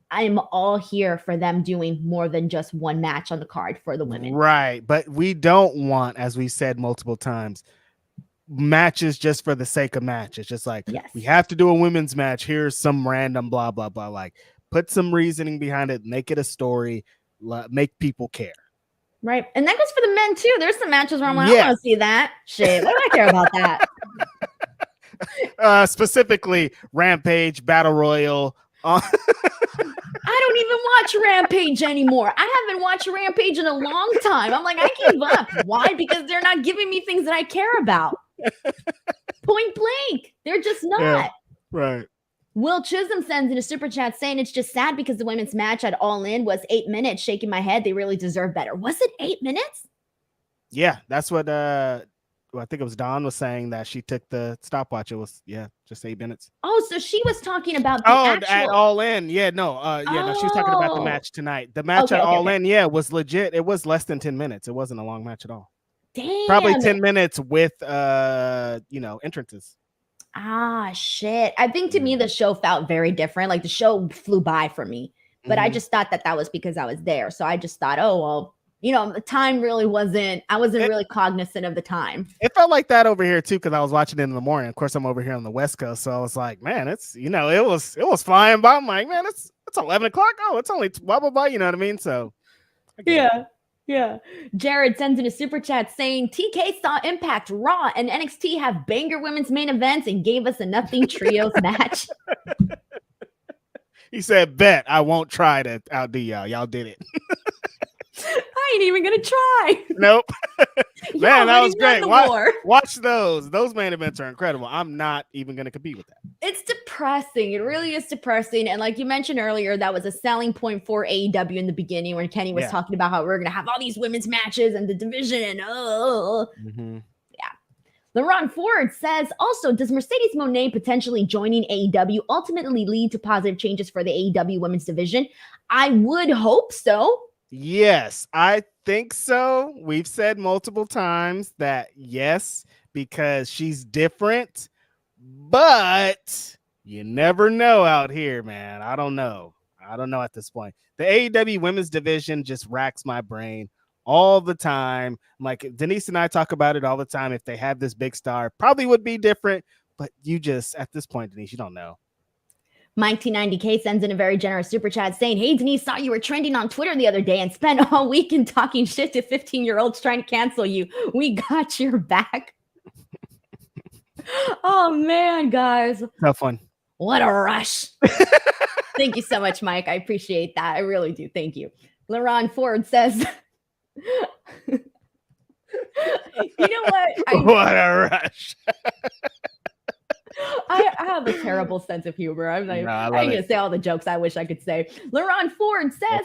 I am all here for them doing more than just one match on the card for the women. Right. But we don't want, as we said multiple times, matches just for the sake of match. It's just like, we have to do a women's match. Here's some random blah, blah, blah. Like, put some reasoning behind it, make it a story, make people care. Right. And that goes for the men too. There's some matches where I'm like, I want to see that. Shit. What do I care about that? Specifically Rampage, Battle Royal. I don't even watch Rampage anymore. I haven't watched Rampage in a long time. I'm like, I gave up. Why? Because they're not giving me things that I care about. Point blank. They're just not. Yeah, right. Will Chisholm sends in a super chat saying it's just sad because the women's match at All In was 8 minutes. Shaking my head. They really deserve better. Was it 8 minutes? Yeah, that's what I think it was Dawn was saying, that she took the stopwatch. It was just 8 minutes. Oh, so she was talking about the actual... at All In. Yeah, no, no, she was talking about the match tonight. The match at All In, was legit. It was less than 10 minutes. It wasn't a long match at all. Damn. Probably 10 minutes with entrances. Ah, shit. I think to me, the show felt very different. Like the show flew by for me, but I just thought that was because I was there. So I just thought, oh, well, the time really wasn't, I wasn't really cognizant of the time. It felt like that over here too, because I was watching it in the morning. Of course, I'm over here on the West Coast. So I was like, man, it's, it was flying by. I'm like, man, it's 11 o'clock. Oh, it's only blah, blah, blah. You know what I mean? So Yeah. Jared sends in a super chat saying TK saw Impact, Raw, and NXT have banger women's main events and gave us a nothing trios match. He said, bet I won't try to outdo y'all. Y'all did it. I ain't even gonna try. Nope. Man, that was great. Watch those. Those main events are incredible. I'm not even gonna compete with that. It's depressing. It really is depressing. And like you mentioned earlier, that was a selling point for AEW in the beginning when Kenny was talking about how we're gonna have all these women's matches and the division and LaRon Ford says, also, does Mercedes Moné potentially joining AEW ultimately lead to positive changes for the AEW women's division? I would hope so. Yes, I think so. We've said multiple times that yes, because she's different, but you never know out here, man. I don't know at this point. The AEW women's division just racks my brain all the time. Like Denise and I talk about it all the time. If they had this big star, probably would be different, but you just, at this point, Denise, you don't know. Mike T90K sends in a very generous super chat saying, hey, Denise, saw you were trending on Twitter the other day and spent all weekend talking shit to 15-year-olds trying to cancel you. We got your back. Oh, man, guys. Tough one. What a rush. Thank you so much, Mike. I appreciate that. I really do. Thank you. LaRon Ford says... You know what? What a rush. I have a terrible sense of humor. I'm like, I'm going to say all the jokes I wish I could say. LaRon Ford says,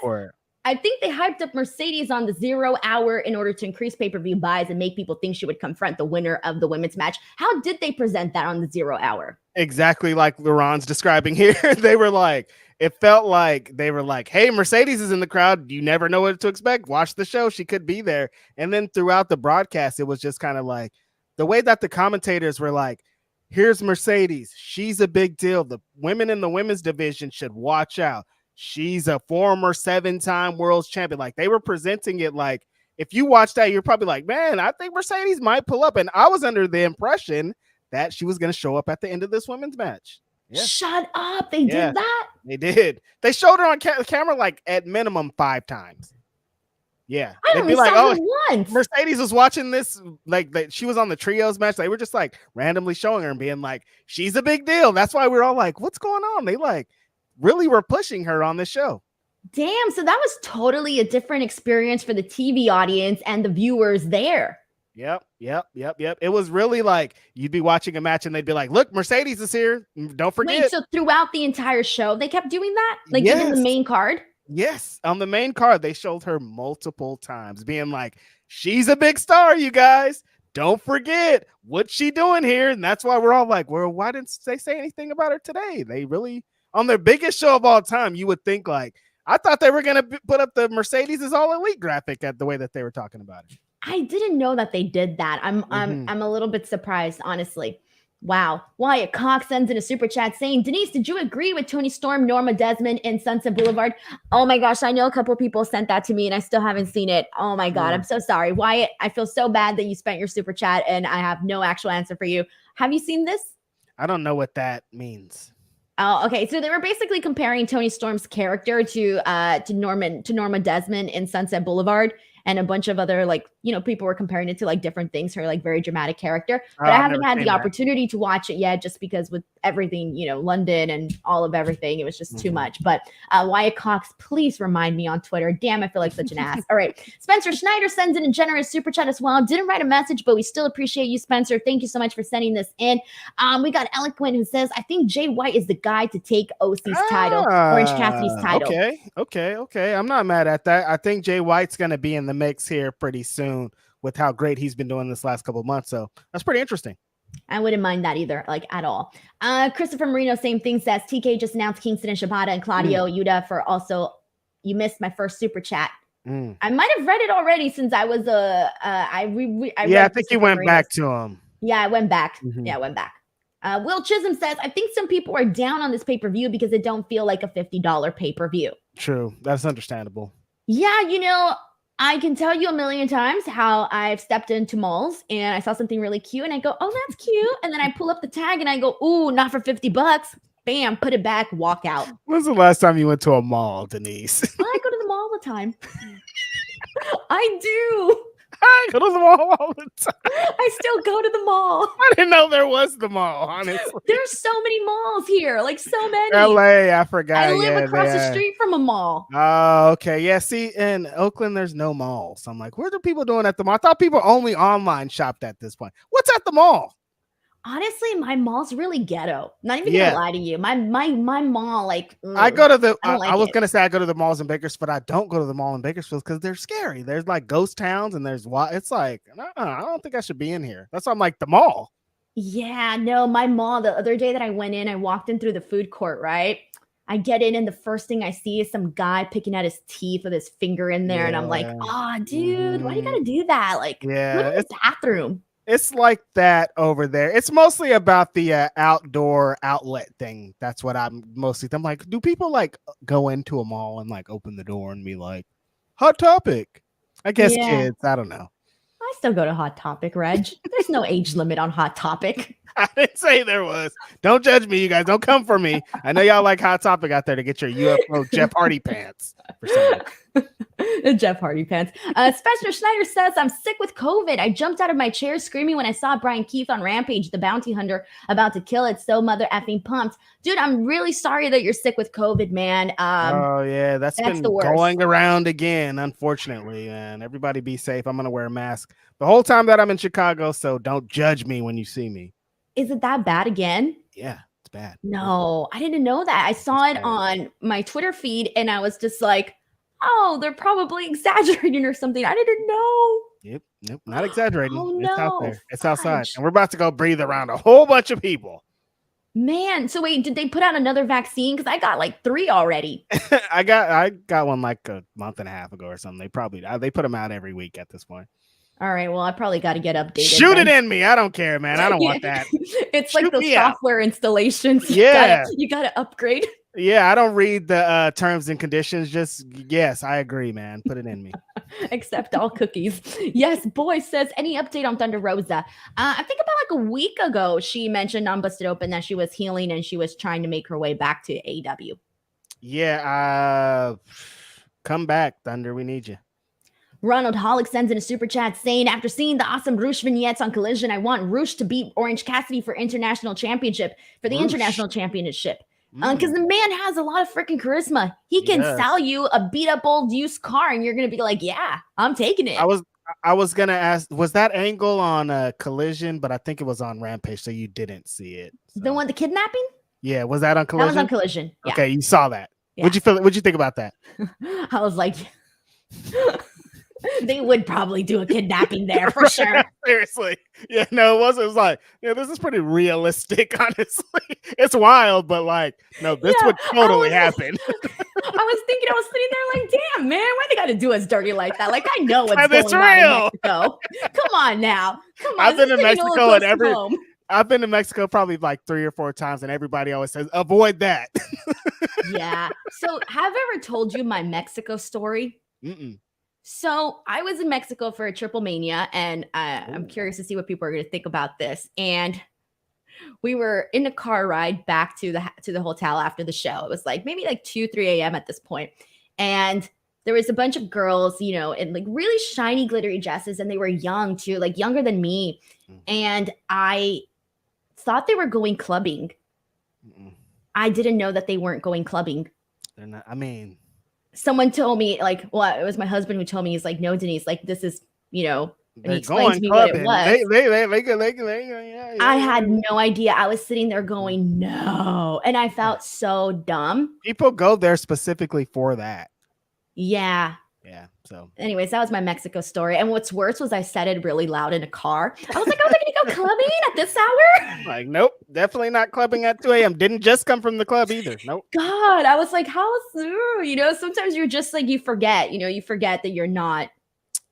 I think they hyped up Mercedes on the 0 hour in order to increase pay-per-view buys and make people think she would confront the winner of the women's match. How did they present that on the 0 hour? Exactly like LaRon's describing here. They were like, it felt like they were like, hey, Mercedes is in the crowd. You never know what to expect. Watch the show. She could be there. And then throughout the broadcast, it was just kind of like the way that the commentators were like, here's Mercedes. She's a big deal. The women in the women's division should watch out. She's a former 7-time world champion. Like they were presenting it like, if you watch that, you're probably like, man, I think Mercedes might pull up. And I was under the impression that she was going to show up at the end of this women's match. Yeah. Shut up. They did that? They did. They showed her on camera like at minimum 5 times. Yeah. I only saw her once. Mercedes was watching this, like she was on the trios match. They were just like randomly showing her and being like, she's a big deal. That's why we're all like, what's going on? They like really were pushing her on this show. Damn. So that was totally a different experience for the TV audience and the viewers there. Yep. It was really like you'd be watching a match and they'd be like, look, Mercedes is here. Don't forget. Wait, so throughout the entire show, they kept doing that? Like even the main card? Yes. On the main card, they showed her multiple times being like, she's a big star, you guys. Don't forget what's she doing here. And that's why we're all like, well, why didn't they say anything about her today? They really, on their biggest show of all time, you would think like, I thought they were going to put up the Mercedes is all elite graphic at the way that they were talking about it. I didn't know that they did that. I'm a little bit surprised, honestly. Wow. Wyatt Cox sends in a super chat saying, Denise, did you agree with Toni Storm, Norma Desmond in Sunset Boulevard? Oh my gosh, I know a couple of people sent that to me and I still haven't seen it. Oh my God, I'm so sorry. Wyatt, I feel so bad that you spent your super chat and I have no actual answer for you. Have you seen this? I don't know what that means. Oh, okay. So they were basically comparing Toni Storm's character to Norma Desmond in Sunset Boulevard. and a bunch of other like, people were comparing it to like different things, her like very dramatic character. But Oh, I I've haven't never had seen the that. opportunity to watch it yet, just because with everything, London and all of everything, it was just too much. But Wyatt Cox, please remind me on Twitter. Damn, I feel like such an ass. All right. Spencer Schneider sends in a generous super chat as well. Didn't write a message, but we still appreciate you, Spencer. Thank you so much for sending this in. We got Eloquent who says, I think Jay White is the guy to take OC's title, Orange Cassidy's title. Okay. I'm not mad at that. I think Jay White's going to be in the mix here pretty soon with how great he's been doing this last couple of months. So that's pretty interesting. I wouldn't mind that either, like at all. Christopher Marino, same thing, says TK just announced Kingston and Shibata and Claudio Yuta for also, you missed my first super chat. I might have read it already since I was I think you went back to him. Yeah, I went back. Yeah, I went back. Will Chisholm says, I think some people are down on this pay-per-view because it don't feel like a $50 pay-per-view. True. That's understandable. Yeah, I can tell you a million times how I've stepped into malls and I saw something really cute and I go, oh, that's cute. And then I pull up the tag and I go, ooh, not for $50. Bam, put it back, walk out. When's the last time you went to a mall, Denise? I go to the mall all the time. I do. I go to the mall all the time. I still go to the mall. I didn't know there was the mall, honestly. There's so many malls here, like so many. LA, I forgot. I live across the street from a mall. Oh, okay. Yeah, see, in Oakland, there's no malls. I'm like, what are people doing at the mall? I thought people only online shopped at this point. What's at the mall? Honestly, my mall's really ghetto. Not even gonna lie to you. My mall, like I go to the. I was gonna say I go to the malls in Bakersfield, but I don't go to the mall in Bakersfield because they're scary. There's like ghost towns and there's what it's like. I don't think I should be in here. That's why I'm like the mall. Yeah, no, my mall. The other day that I went in, I walked in through the food court. Right, I get in and the first thing I see is some guy picking at his teeth with his finger in there, and I'm like, oh, dude, why do you gotta do that? Like, go to the bathroom. It's like that over there. It's mostly about the outdoor outlet thing. That's what I'm like, do people like go into a mall and like open the door and be like, Hot Topic? I guess kids, I don't know. I still go to Hot Topic, Reg. There's no age limit on Hot Topic. I didn't say there was. Don't judge me, you guys. Don't come for me. I know y'all like Hot Topic out there to get your UFO Jeff Hardy pants. For some Jeff Hardy pants. Spencer Schneider says, I'm sick with COVID. I jumped out of my chair screaming when I saw Brian Keith on Rampage, the bounty hunter, about to kill it. So mother effing pumped. Dude, I'm really sorry that you're sick with COVID, man. That's been going around again, unfortunately, man. Everybody be safe. I'm going to wear a mask the whole time that I'm in Chicago, so don't judge me when you see me. Is it that bad again? Yeah, it's bad. No, I didn't know that. I saw it on my Twitter feed and I was just like, oh, they're probably exaggerating or something. I didn't know. Yep, not exaggerating. Oh, it's out there. It's outside. Fudge. And we're about to go breathe around a whole bunch of people. Man, so wait, did they put out another vaccine? Because I got like 3 already. I got one like a month and a half ago or something. They put them out every week at this point. All right, well, I probably got to get updated. Shoot it in me. I don't care, man. I don't want that. It's like the software installations. Yeah. You got to upgrade. Yeah, I don't read the terms and conditions. Just, yes, I agree, man. Put it in me. Accept all cookies. Yes, boy says, any update on Thunder Rosa? I think about like a week ago, she mentioned on Busted Open that she was healing and she was trying to make her way back to AEW. Yeah, come back, Thunder. We need you. Ronald Hollick sends in a super chat saying, after seeing the awesome Roosh vignettes on Collision, I want Roosh to beat Orange Cassidy for international championship, for the international championship. Because the man has a lot of freaking charisma. He can sell you a beat up old used car and you're going to be like, yeah, I'm taking it. I was going to ask, was that angle on Collision? But I think it was on Rampage, so you didn't see it. So. The one, the kidnapping? Yeah, was that on Collision? That was on Collision. Yeah. Okay, you saw that. Yeah. What'd you think about that? I was like... They would probably do a kidnapping there for sure. Seriously. Yeah, no, it wasn't. It was like, yeah, this is pretty realistic, honestly. It's wild, but like, no, this would totally happen. I was sitting there like, damn, man, why they got to do us dirty like that? Like, I know what's going on in Mexico. Come on now. Come on. I've been to Mexico and I've been to Mexico probably like 3 or 4 times, and everybody always says, avoid that. Yeah. So have I ever told you my Mexico story? Mm-mm. So I was in Mexico for a Triple Mania, and I'm curious to see what people are going to think about this. And we were in a car ride back to the hotel after the show. It was like maybe like 2, 3 a.m. at this point. And there was a bunch of girls, you know, in like really shiny, glittery dresses, and they were young too, like younger than me. And I thought they were going clubbing. I didn't know that they weren't going clubbing. They're not. I mean, someone told me, like, well, it was my husband who told me, he's like, no, Denise, like, this is, you know, and he explained to me clubbing. What it was. I had no idea. I was sitting there going, no. And I felt so dumb. People go there specifically for that. Yeah. Yeah. So anyways, that was my Mexico story. And what's worse was I said it really loud in a car. I was like, oh, they're going to go clubbing at this hour? Like, nope, definitely not clubbing at 2 a.m. Didn't just come from the club either. Nope. God, I was like, how soon? You know, sometimes you're just like, you forget that you're not.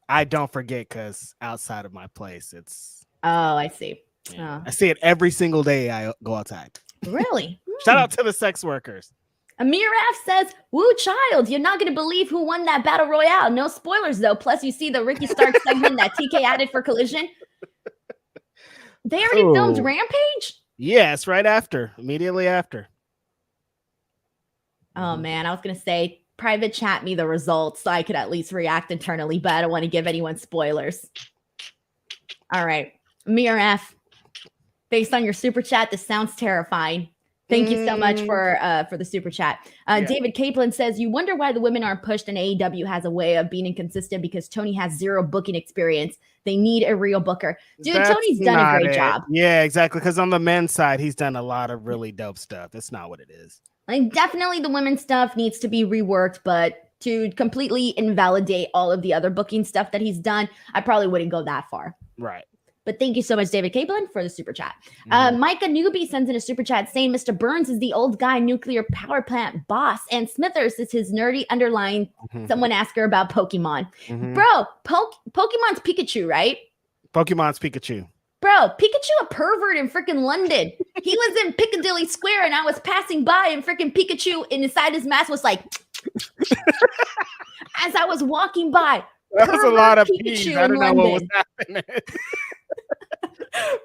I don't forget because outside of my place, it's. Oh, I see. Yeah. I see it every single day I go outside. Really? Shout out to the sex workers. Amir F says, woo, child, you're not going to believe who won that battle royale. No spoilers, though. Plus, you see the Ricky Stark segment that TK added for Collision. They already filmed Rampage? Yes, right after. Immediately after. Oh, man. I was going to say, private chat me the results so I could at least react internally, but I don't want to give anyone spoilers. All right. Amir F, based on your super chat, this sounds terrifying. Thank you so much for the super chat. David Capelin says, you wonder why the women aren't pushed and AEW has a way of being inconsistent because Tony has zero booking experience. They need a real booker. Dude, Tony's done a great job. Yeah, exactly. Because on the men's side, he's done a lot of really dope stuff. That's not what it is. Like, definitely the women's stuff needs to be reworked, but to completely invalidate all of the other booking stuff that he's done, I probably wouldn't go that far. Right. But thank you so much, David Capelin, for the super chat. Micah Newby sends in a super chat saying Mr. Burns is the old guy nuclear power plant boss, and Smithers is his nerdy underlying. Someone asked her about Pokemon. Bro, Pokemon's Pikachu, right? Pokemon's Pikachu. Bro, Pikachu a pervert in freaking London. He was in Piccadilly Square, and I was passing by, and freaking Pikachu inside his mask was like, as I was walking by. That was a lot of Pikachu. I don't know what was happening.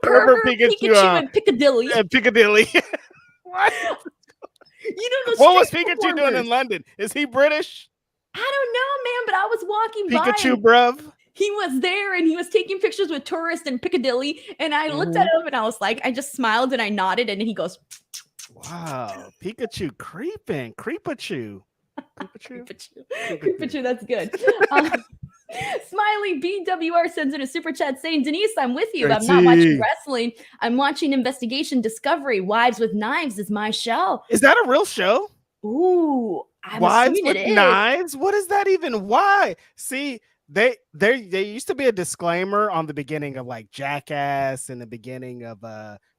Pervert Pikachu in Piccadilly. Piccadilly. What? You don't know what was Pikachu doing in London? Is he British? I don't know, man, but I was walking by. Pikachu, bruv. He was there and he was taking pictures with tourists in Piccadilly. And I looked at him and I was like, I just smiled and I nodded. And he goes, wow, Pikachu creeping. Creepachu. Creepachu, that's good. Smiley BWR sends in a super chat saying, Denise, I'm with you. I'm not watching wrestling. I'm watching Investigation Discovery. Wives with Knives is my show. Is that a real show? Ooh, Wives with Knives? What is that even? Why? See, there used to be a disclaimer on the beginning of like Jackass and the beginning of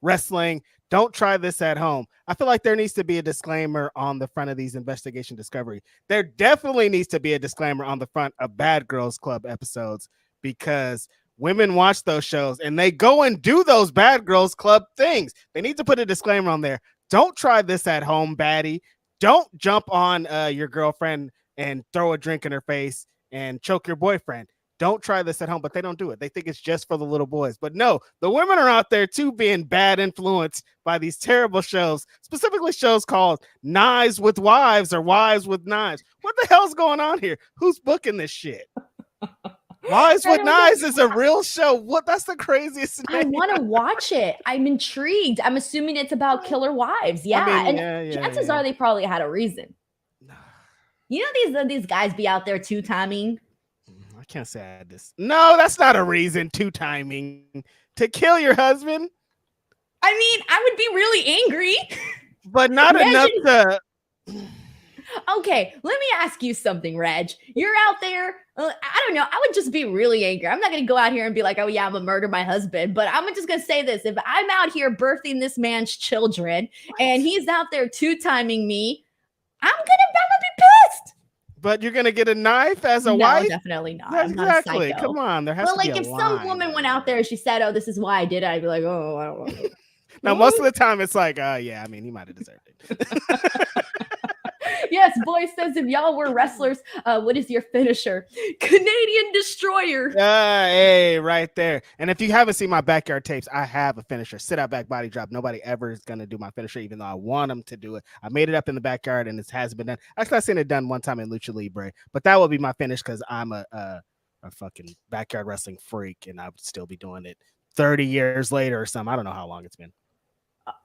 wrestling. Don't try this at home. I feel like there needs to be a disclaimer on the front of these Investigation Discovery. There definitely needs to be a disclaimer on the front of Bad Girls Club episodes because women watch those shows and they go and do those Bad Girls Club things. They need to put a disclaimer on there. Don't try this at home, baddie. Don't jump on your girlfriend and throw a drink in her face and choke your boyfriend. Don't try this at home, but they don't do it. They think it's just for the little boys. But no, the women are out there too being bad influenced by these terrible shows, specifically shows called Knives with Wives or Wives with Knives. What the hell's going on here? Who's booking this shit? Wives with Knives is a real show. What? That's the craziest name. I want to watch it. I'm intrigued. I'm assuming it's about killer wives. Yeah. I mean, chances are they probably had a reason. You know, these guys be out there two-timing. I can't say I had this. No, that's not a reason. Two-timing to kill your husband. I mean, I would be really angry, but not enough to. Okay, let me ask you something, Reg. You're out there. I don't know. I would just be really angry. I'm not going to go out here and be like, oh, yeah, I'm going to murder my husband. But I'm just going to say this. If I'm out here birthing this man's children and he's out there two-timing me, I'm going to be pissed. But you're going to get a knife as a wife? Definitely not. Yeah, exactly. Come on. There has to be a line. If some woman went out there and she said, oh, this is why I did it, I'd be like, oh, I don't know. Now, most of the time it's like, yeah, I mean, he might have deserved it. Yes, Boy says if y'all were wrestlers, what is your finisher? Canadian Destroyer. Hey, right there. And if you haven't seen my backyard tapes, I have a finisher. Sit out back body drop. Nobody ever is going to do my finisher, even though I want them to do it. I made it up in the backyard and it hasn't been done. Actually, I've seen it done one time in Lucha Libre, but that will be my finish because I'm a fucking backyard wrestling freak and I would still be doing it 30 years later or something. I don't know how long it's been.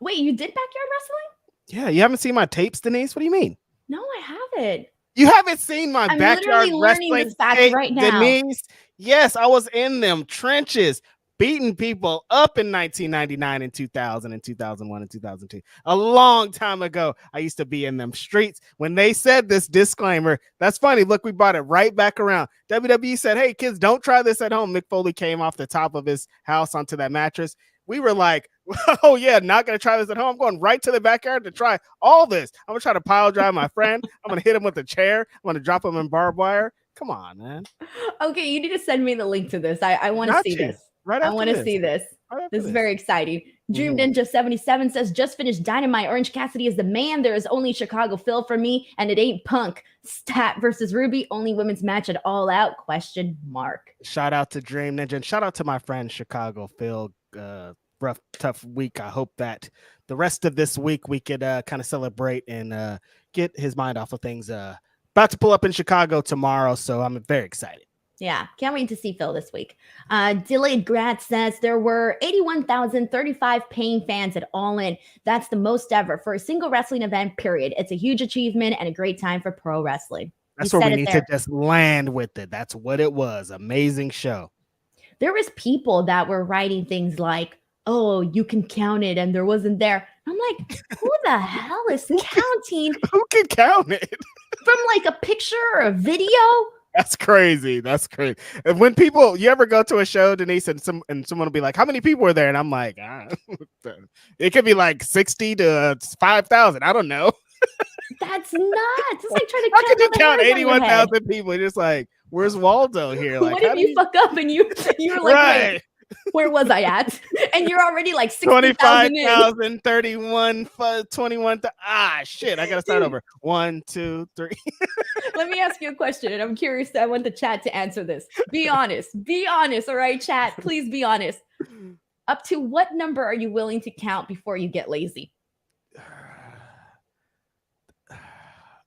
Wait, you did backyard wrestling? Yeah, you haven't seen my tapes, Denise? What do you mean? No, I haven't. You haven't seen my I'm backyard learning wrestling this fact tape, right now. Denise? Yes, I was in them trenches, beating people up in 1999 and 2000 and 2001 and 2002. A long time ago, I used to be in them streets. When they said this disclaimer, that's funny. Look, we brought it right back around. WWE said, hey, kids, don't try this at home. Mick Foley came off the top of his house onto that mattress. We were like, oh, yeah, not going to try this at home. I'm going right to the backyard to try all this. I'm going to try to pile drive my friend. I'm going to hit him with a chair. I'm going to drop him in barbed wire. Come on, man. Okay, you need to send me the link to this. I want to see this. Right I want to see this. This is very exciting. Dream Ninja 77 says, just finished Dynamite. Orange Cassidy is the man. There is only Chicago Phil for me, and it ain't Punk. Stat versus Ruby, only women's match at All Out, ? Shout out to Dream Ninja and shout out to my friend Chicago Phil. Rough, tough week. I hope that the rest of this week we could kind of celebrate and get his mind off of things. About to pull up in Chicago tomorrow, so I'm very excited. Yeah, can't wait to see Phil this week. Delayed Grad says there were 81,035 paying fans at All In. That's the most ever for a single wrestling event, period. It's a huge achievement and a great time for pro wrestling. That's where we need to just land with it. That's what it was. Amazing show. There was people that were writing things like, oh, you can count it, and there wasn't there. I'm like, who the hell is counting? Who can count it? From like a picture or a video? That's crazy. That's crazy. And when people, you ever go to a show, Denise, and someone will be like, how many people were there? And I'm like, it could be like 60 to 5,000. I don't know. That's nuts. It's like trying to How could you count 81,000 people? You're just like, where's Waldo here? Like, what if you fuck up and you're like, right. Where was I at? And you're already like 25,000, 31, 21. Shit. I got to start over. 1, 2, 3. Let me ask you a question. And I'm curious. I want the chat to answer this. Be honest. Be honest. All right, chat. Please be honest. Up to what number are you willing to count before you get lazy?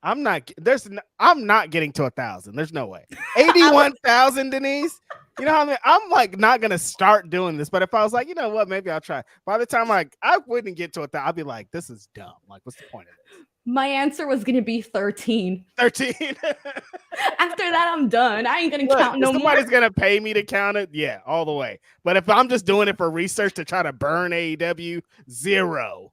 I'm not getting to 1,000. There's no way. 81,000, Denise. You know how I mean? I'm like not gonna start doing this, but if I was like, you know what, maybe I'll try. By the time I wouldn't get to 1,000, I'd be like, this is dumb. Like, what's the point of this? My answer was gonna be 13. 13. After that, I'm done. I ain't gonna count no more. Somebody's gonna pay me to count it. Yeah, all the way. But if I'm just doing it for research to try to burn AEW, 0.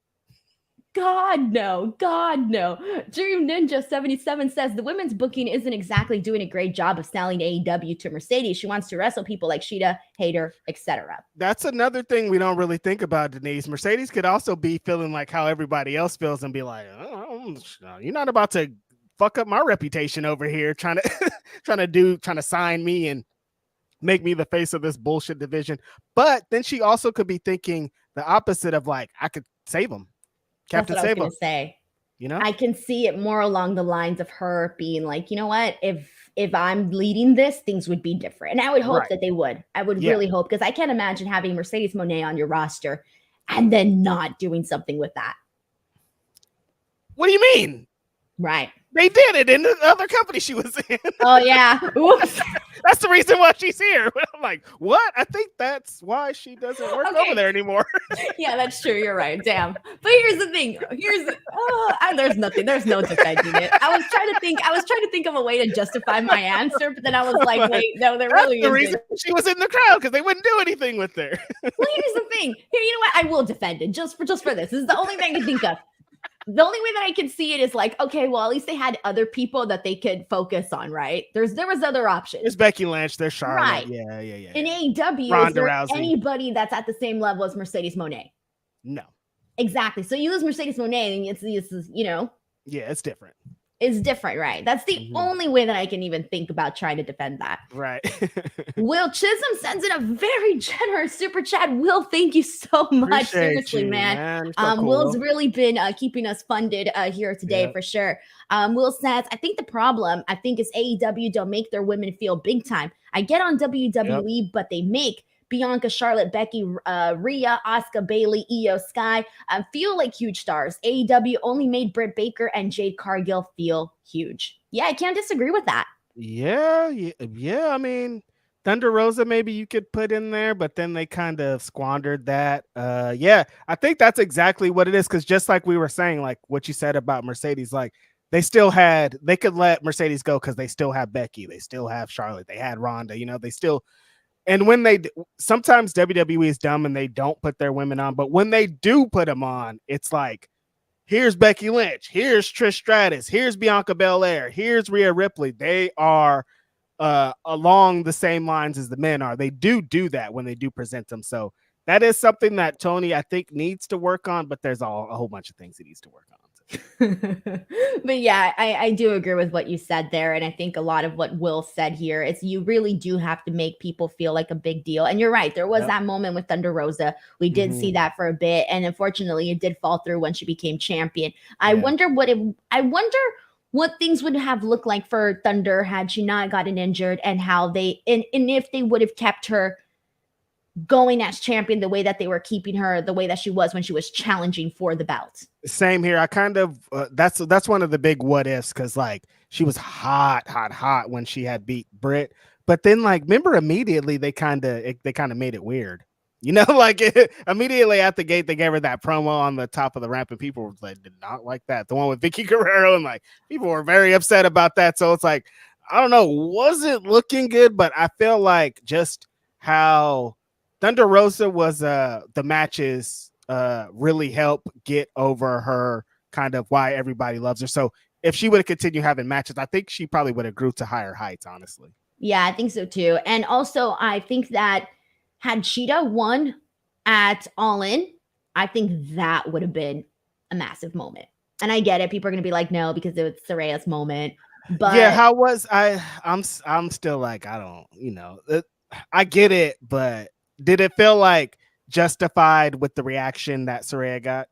God, no. God, no. Dream Ninja 77 says the women's booking isn't exactly doing a great job of selling AEW to Mercedes. She wants to wrestle people like Sheeta, Hayter, etc. That's another thing we don't really think about, Denise. Mercedes could also be feeling like how everybody else feels and be like, oh, you're not about to fuck up my reputation over here trying to sign me and make me the face of this bullshit division. But then she also could be thinking the opposite of like, I could save them. Captain That's what Sable. I was gonna say. You know, I can see it more along the lines of her being like, you know what, if I'm leading this, things would be different. And I would hope that they would. I would really hope, because I can't imagine having Mercedes Moné on your roster and then not doing something with that. What do you mean? Right. They did it in the other company she was in. Oh, yeah. Oops. That's the reason why she's here. I'm like, what? I think that's why she doesn't work over there anymore. Yeah, that's true. You're right. Damn. But here's the thing. There's nothing. There's no defending it. I was trying to think of a way to justify my answer, but then I was like, wait, no, there really isn't. That's the reason she was in the crowd, because they wouldn't do anything with her. Well, here's the thing. Here, you know what? I will defend it just for this. This is the only thing I can think of. The only way that I can see it is like, okay, well, at least they had other people that they could focus on, right? There was other options. There's Becky Lynch, there's Charlotte. Right. Yeah. In AEW, Ronda is there Rousey. Anybody that's at the same level as Mercedes Moné? No. Exactly. So you lose Mercedes Moné, and it's you know. Yeah, it's different. is different, right? That's the only way that I can even think about trying to defend that. Right. Will Chisholm sends in a very generous super chat. Will, thank you so much. Appreciate Seriously, you, man. So cool, Will's Will. really been keeping us funded here today for sure. Will says, I think the problem, is AEW don't make their women feel big time. I get on WWE, but they make Bianca, Charlotte, Becky, Rhea, Asuka, Bayley, Io, Sky feel like huge stars. AEW only made Britt Baker and Jade Cargill feel huge. Yeah, I can't disagree with that. Yeah. I mean, Thunder Rosa, maybe you could put in there, but then they kind of squandered that. Yeah, I think that's exactly what it is. Because just like we were saying, like what you said about Mercedes, like they could let Mercedes go because they still have Becky, they still have Charlotte, they had Ronda, they still. And when sometimes WWE is dumb and they don't put their women on, but when they do put them on, it's like, here's Becky Lynch, here's Trish Stratus, here's Bianca Belair, here's Rhea Ripley. They are along the same lines as the men are. They do that when they do present them. So that is something that Tony, I think, needs to work on, but there's a whole bunch of things he needs to work on. But yeah, I do agree with what you said there. And I think a lot of what Will said here is you really do have to make people feel like a big deal. And you're right. There was that moment with Thunder Rosa. We did see that for a bit. And unfortunately, it did fall through when she became champion. I wonder what things would have looked like for Thunder had she not gotten injured, and how and if they would have kept her going as champion the way that they were keeping her, the way that she was when she was challenging for the belt. Same here. I kind of that's one of the big what ifs, because like she was hot when she had beat Britt, but then like remember immediately they kind of made it weird, like immediately at the gate they gave her that promo on the top of the ramp and people were like, did not like that, the one with Vicky Guerrero, and like people were very upset about that. So it's like, I don't know, wasn't looking good, but I feel like just how Thunder Rosa was the matches really help get over her kind of why everybody loves her. So if she would have continued having matches, I think she probably would have grew to higher heights, honestly. Yeah, I think so too. And also I think that had Cheetah won at All In, I think that would have been a massive moment. And I get it. People are going to be like, no, because it was Saraya's moment. But yeah, how was I'm still like, I don't, I get it, but did it feel like justified with the reaction that Saraya got?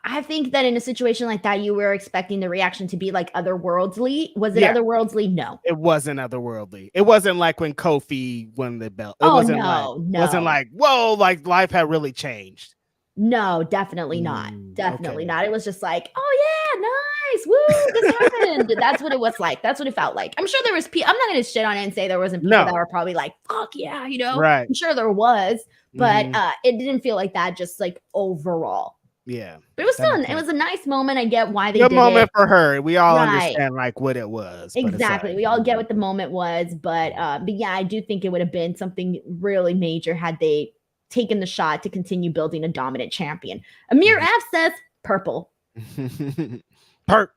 I think that in a situation like that, you were expecting the reaction to be like otherworldly. Was it otherworldly? No, it wasn't otherworldly. It wasn't like when Kofi won the belt. It wasn't like, whoa, like life had really changed. No, definitely not. Definitely not. It was just like, oh yeah, nice. Woo, this happened. That's what it was like. That's what it felt like. I'm sure there was I'm not going to shit on it and say there wasn't people that were probably like, fuck yeah, Right. I'm sure there was, but it didn't feel like that just like overall. Yeah. But it was fun. It was a nice moment. I get why they did it. Good moment for her. We all understand like what it was. Exactly. We all get what the moment was, but yeah, I do think it would have been something really major had they taken the shot to continue building a dominant champion. Amir F says purple. Perp.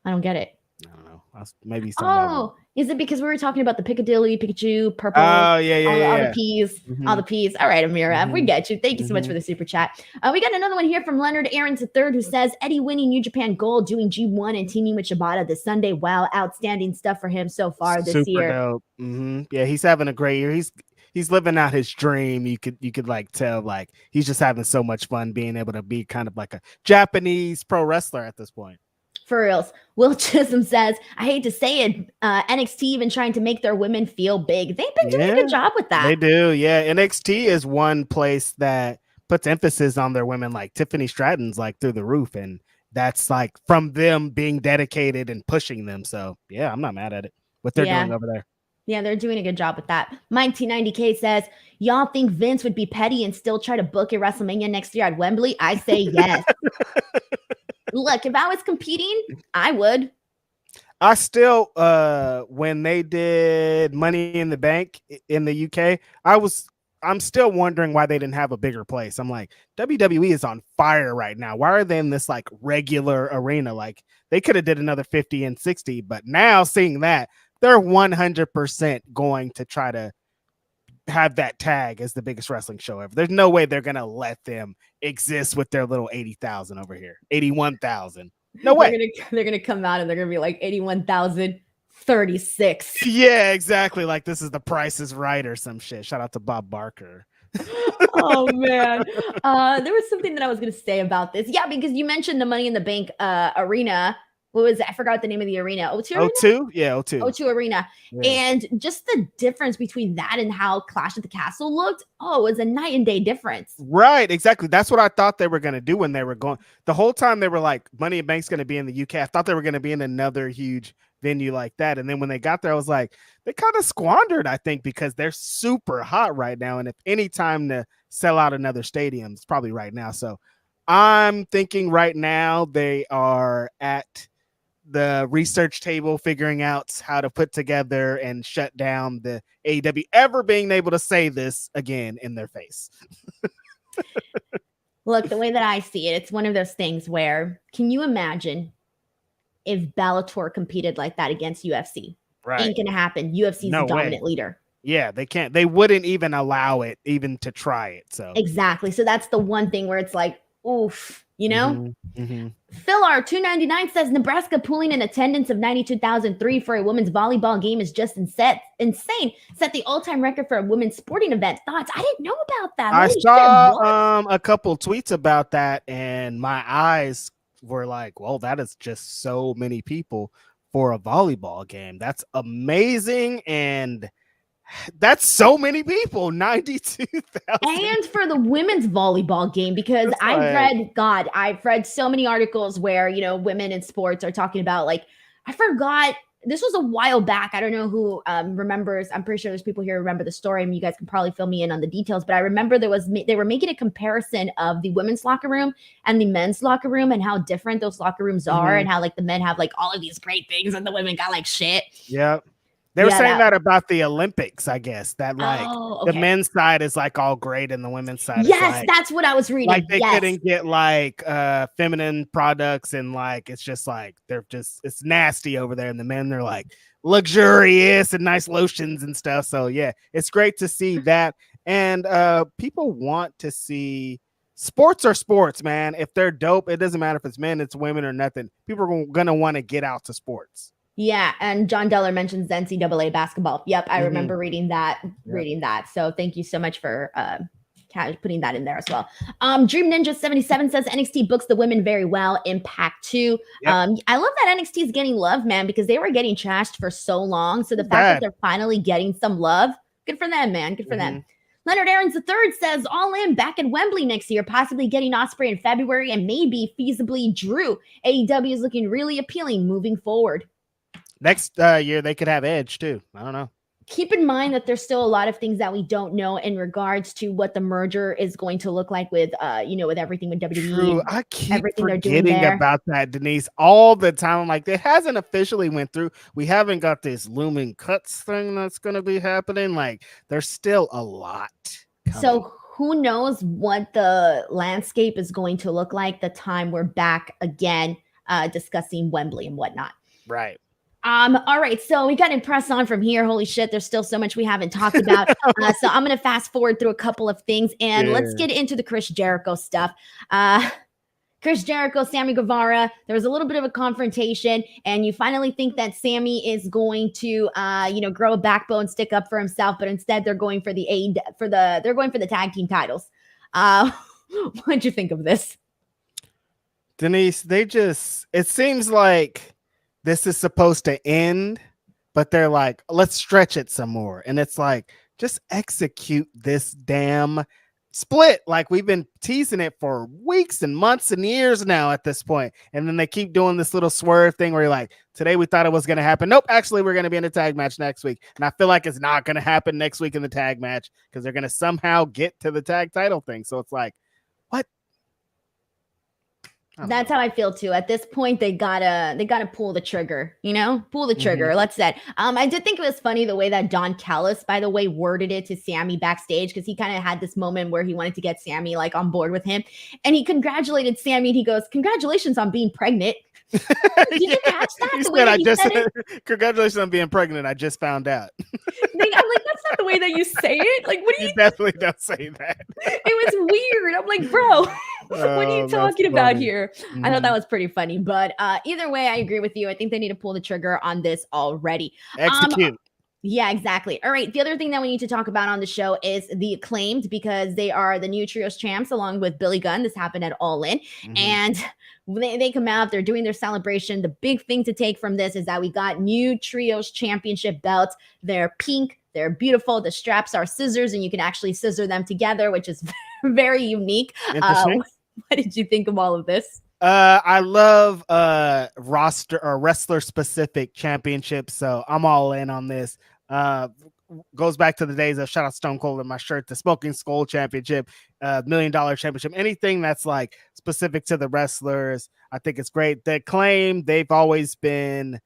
I don't get it. I don't know. Maybe is it because we were talking about the Piccadilly, Pikachu, purple? Oh, yeah. All the P's. All the P's. All right, Amir F, we get you. Thank you so much for the super chat. We got another one here from Leonard Aarons III, who says, Eddie winning New Japan Gold, doing G1 and teaming with Shibata this Sunday. Wow, outstanding stuff for him so far this year. Dope. Yeah, he's having a great year. He's living out his dream. You could like tell like he's just having so much fun being able to be kind of like a Japanese pro wrestler at this point. For reals. Will Chisholm says, I hate to say it, NXT even trying to make their women feel big. They've been doing a good job with that. They do. Yeah. NXT is one place that puts emphasis on their women, like Tiffany Stratton's like through the roof. And that's like from them being dedicated and pushing them. So yeah, I'm not mad at it. What they're doing over there. Yeah, they're doing a good job with that. Mike T90K says, y'all think Vince would be petty and still try to book a WrestleMania next year at Wembley? I say yes. Look, if I was competing, I would. I still, when they did Money in the Bank in the UK, I'm still wondering why they didn't have a bigger place. I'm like, WWE is on fire right now. Why are they in this like regular arena? Like they could have did another 50 and 60, but now seeing that, they're 100% going to try to have that tag as the biggest wrestling show ever. There's no way they're going to let them exist with their little 80,000 over here. 81,000. No way. They're gonna come out and they're gonna be like 81,036. Yeah, exactly. Like this is The Price is Right or some shit. Shout out to Bob Barker. Oh man. There was something that I was gonna say about this. Yeah, because you mentioned the Money in the Bank arena. What was it? I forgot the name of the arena. O2 Arena? O2? Yeah, O2. O2 Arena. Yeah. And just the difference between that and how Clash at the Castle looked. Oh, it was a night and day difference. Right, exactly. That's what I thought they were going to do when they were going. The whole time they were like, Money in Bank's going to be in the UK. I thought they were going to be in another huge venue like that. And then when they got there, I was like, they kind of squandered, I think, because they're super hot right now. And if any time to sell out another stadium, it's probably right now. So I'm thinking right now they are at the research table figuring out how to put together and shut down the AEW ever being able to say this again in their face. Look, the way that I see it, it's one of those things where, can you imagine if Bellator competed like that against UFC? Right. Ain't gonna happen. UFC's the dominant leader. Yeah, they can't. They wouldn't even allow it even to try it. So exactly. So that's the one thing where it's like, oof, you know? Phil R 299 says Nebraska pooling an attendance of 92,003 for a women's volleyball game is just insane. Set the all-time record for a women's sporting event. Thoughts? I didn't know about that. I saw a couple tweets about that, and my eyes were like, well, that is just so many people for a volleyball game. That's amazing. And that's so many people, 92,000. And for the women's volleyball game, because I've read so many articles where, you know, women in sports are talking about, like, I forgot, this was a while back. I don't know who remembers. I'm pretty sure there's people here who remember the story, and you guys can probably fill me in on the details. But I remember they were making a comparison of the women's locker room and the men's locker room and how different those locker rooms are, and how like the men have like all of these great things and the women got like shit. Yeah. They were saying that about the Olympics, I guess, that like the men's side is like all great and the women's side is like, that's what I was reading. Like they couldn't get like feminine products, and like it's just like it's nasty over there. And the men, they're like luxurious and nice lotions and stuff. So yeah, it's great to see that. And people want to see sports are sports, man. If they're dope, it doesn't matter if it's men, it's women, or nothing. People are gonna want to get out to sports. Yeah, and John Deller mentions NCAA basketball. Yep, I remember reading that. So thank you so much for putting that in there as well. Dream Ninja 77 says NXT books the women very well. Impact too. Yep. I love that NXT is getting love, man, because they were getting trashed for so long. So the fact that they're finally getting some love, good for them, man. Good for them. Leonard Aarons III says All In back at Wembley next year, possibly getting Ospreay in February and maybe feasibly Drew. AEW is looking really appealing moving forward. Next year, they could have Edge, too. I don't know. Keep in mind that there's still a lot of things that we don't know in regards to what the merger is going to look like with, with everything with WWE. True. I keep forgetting about that, Denise, all the time. I'm like, it hasn't officially went through. We haven't got this looming cuts thing that's going to be happening. Like, there's still a lot coming. So who knows what the landscape is going to look like the time we're back again discussing Wembley and whatnot. Right. All right, so we got to press on from here. Holy shit, there's still so much we haven't talked about. So I'm going to fast forward through a couple of things, and let's get into the Chris Jericho stuff. Chris Jericho, Sammy Guevara, there was a little bit of a confrontation, and you finally think that Sammy is going to, grow a backbone, stick up for himself, but instead they're going for they're going for the tag team titles. What'd you think of this? Denise, it seems like this is supposed to end, but they're like, let's stretch it some more. And it's like, just execute this damn split. Like we've been teasing it for weeks and months and years now at this point. And then they keep doing this little swerve thing where you're like, today we thought it was going to happen. Nope, actually we're going to be in a tag match next week. And I feel like it's not going to happen next week in the tag match because they're going to somehow get to the tag title thing. So it's like, what? That's how I feel too. At this point, they gotta pull the trigger, pull the trigger. Let's say. I did think it was funny the way that Don Callis, by the way, worded it to Sammy backstage, because he kind of had this moment where he wanted to get Sammy like on board with him, and he congratulated Sammy. And he goes, "Congratulations on being pregnant." Did you catch that? Congratulations on being pregnant. I just found out. I'm like, that's not the way that you say it. Like, what do you? Definitely don't say that. It was weird. I'm like, bro. What are you That's talking about funny. here? I thought that was pretty funny. But either way, I agree with you. I think they need to pull the trigger on this already. Execute. Yeah, exactly. All right. The other thing that we need to talk about on the show is the Acclaimed, because they are the new trios champs along with Billy Gunn. This happened at All In. And they come out, they're doing their celebration. The big thing to take from this is that we got new trios championship belts. They're pink. They're beautiful. The straps are scissors, and you can actually scissor them together, which is very unique. Interesting. What did you think of all of this? I love roster or wrestler specific championships, so I'm all in on this. Goes back to the days of shout out Stone Cold in my shirt, the Smoking Skull Championship, $1 million championship, anything that's like specific to the wrestlers. I think it's great. The Acclaim, they've always been,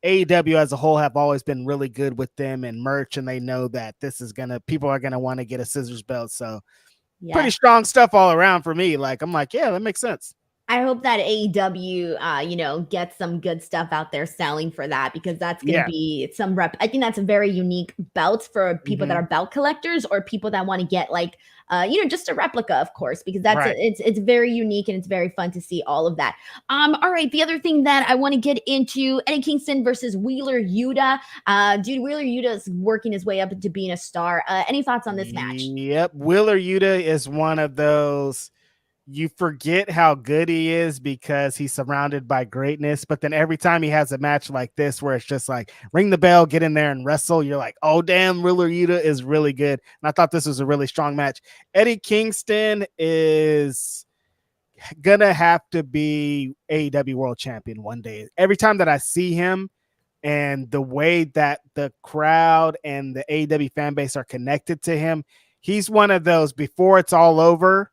AEW as a whole have always been really good with them and merch, and they know that this is people are gonna want to get a scissors belt. So pretty strong stuff all around for me. Like, I'm like, yeah, that makes sense. I hope that AEW, gets some good stuff out there selling for that, because that's going to be some rep. I think that's a very unique belt for people that are belt collectors or people that want to get like, just a replica, of course, because that's it's very unique and it's very fun to see all of that. All right. The other thing that I want to get into, Eddie Kingston versus Wheeler Yuta. Dude, Wheeler Yuta is working his way up into being a star. Any thoughts on this match? Yep. Wheeler Yuta is one of those, you forget how good he is because he's surrounded by greatness. But then every time he has a match like this, where it's just like ring the bell, get in there and wrestle, you're like, oh, damn, Wheeler Yuta is really good. And I thought this was a really strong match. Eddie Kingston is going to have to be AEW World Champion one day. Every time that I see him and the way that the crowd and the AEW fan base are connected to him, he's one of those, before it's all over,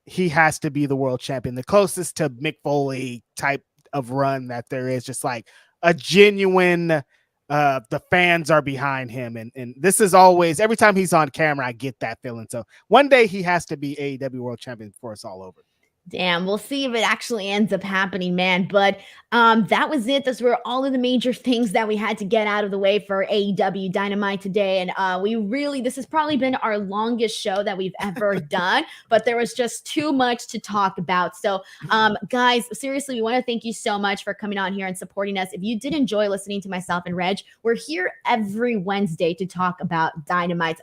he has to be the world champion, the closest to Mick Foley type of run that there is, just like a genuine, the fans are behind him. And this is always, every time he's on camera, I get that feeling. So one day he has to be AEW world champion before it's all over. Damn, we'll see if it actually ends up happening, man. But that was it. Those were all of the major things that we had to get out of the way for AEW Dynamite today. And this has probably been our longest show that we've ever done, but there was just too much to talk about. So guys, seriously, we want to thank you so much for coming on here and supporting us. If you did enjoy listening to myself and Reg, we're here every Wednesday to talk about Dynamite.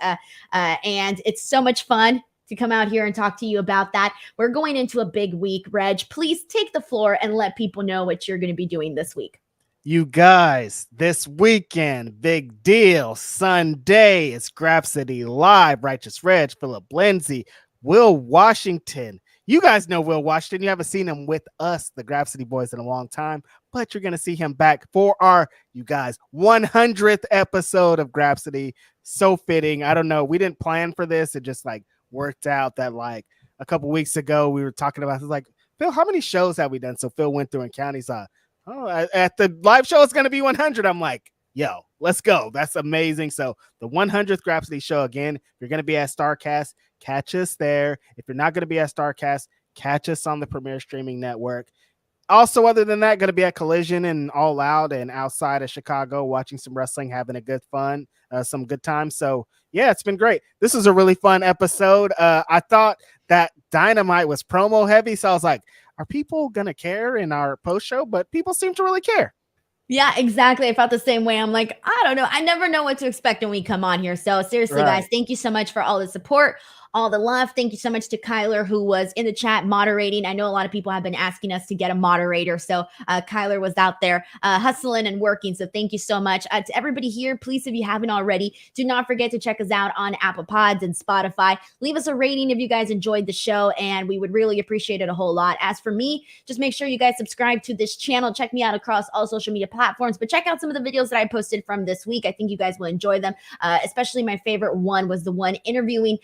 And it's so much fun to come out here and talk to you about that. We're going into a big week. Reg, please take the floor and let people know what you're going to be doing this week. You guys, this weekend, big deal. Sunday, it's Grapsity Live, Righteous Reg, Philip Lindsay, Will Washington. You guys know Will Washington. You haven't seen him with us, the Grapsity Boys, in a long time, but you're going to see him back for our, you guys, 100th episode of Grapsity. So fitting. I don't know. We didn't plan for this. It just like worked out that like a couple weeks ago we were talking about, it's like, Phil, how many shows have we done? So Phil went through and counted. He's like, oh, at the live show it's going to be 100. I'm like, yo, let's go. That's amazing. So the 100th Grapsity show, again, if you're going to be at StarCast, catch us there. If you're not going to be at StarCast, catch us on the Premier Streaming Network. Also, other than that, going to be at Collision and All Out and outside of Chicago, watching some wrestling, having a good fun, some good time. So yeah, it's been great. This is a really fun episode. I thought that Dynamite was promo heavy, so I was like, are people going to care in our post show? But people seem to really care. Yeah, exactly. I felt the same way. I'm like, I don't know. I never know what to expect when we come on here. So seriously, guys, thank you so much for all the support, all the love. Thank you so much to Kyler, who was in the chat moderating. I know a lot of people have been asking us to get a moderator. So Kyler was out there hustling and working. So thank you so much. To everybody here, please, if you haven't already, do not forget to check us out on Apple Pods and Spotify. Leave us a rating if you guys enjoyed the show, and we would really appreciate it a whole lot. As for me, just make sure you guys subscribe to this channel. Check me out across all social media platforms, but check out some of the videos that I posted from this week. I think you guys will enjoy them. Especially my favorite one was the one interviewing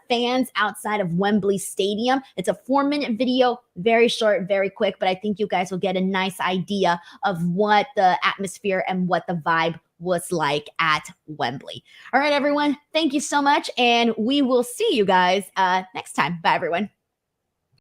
fans outside of Wembley Stadium. It's a 4-minute video, very short, very quick, but I think you guys will get a nice idea of what the atmosphere and what the vibe was like at Wembley. All right, everyone, thank you so much, and we will see you guys next time. Bye, everyone.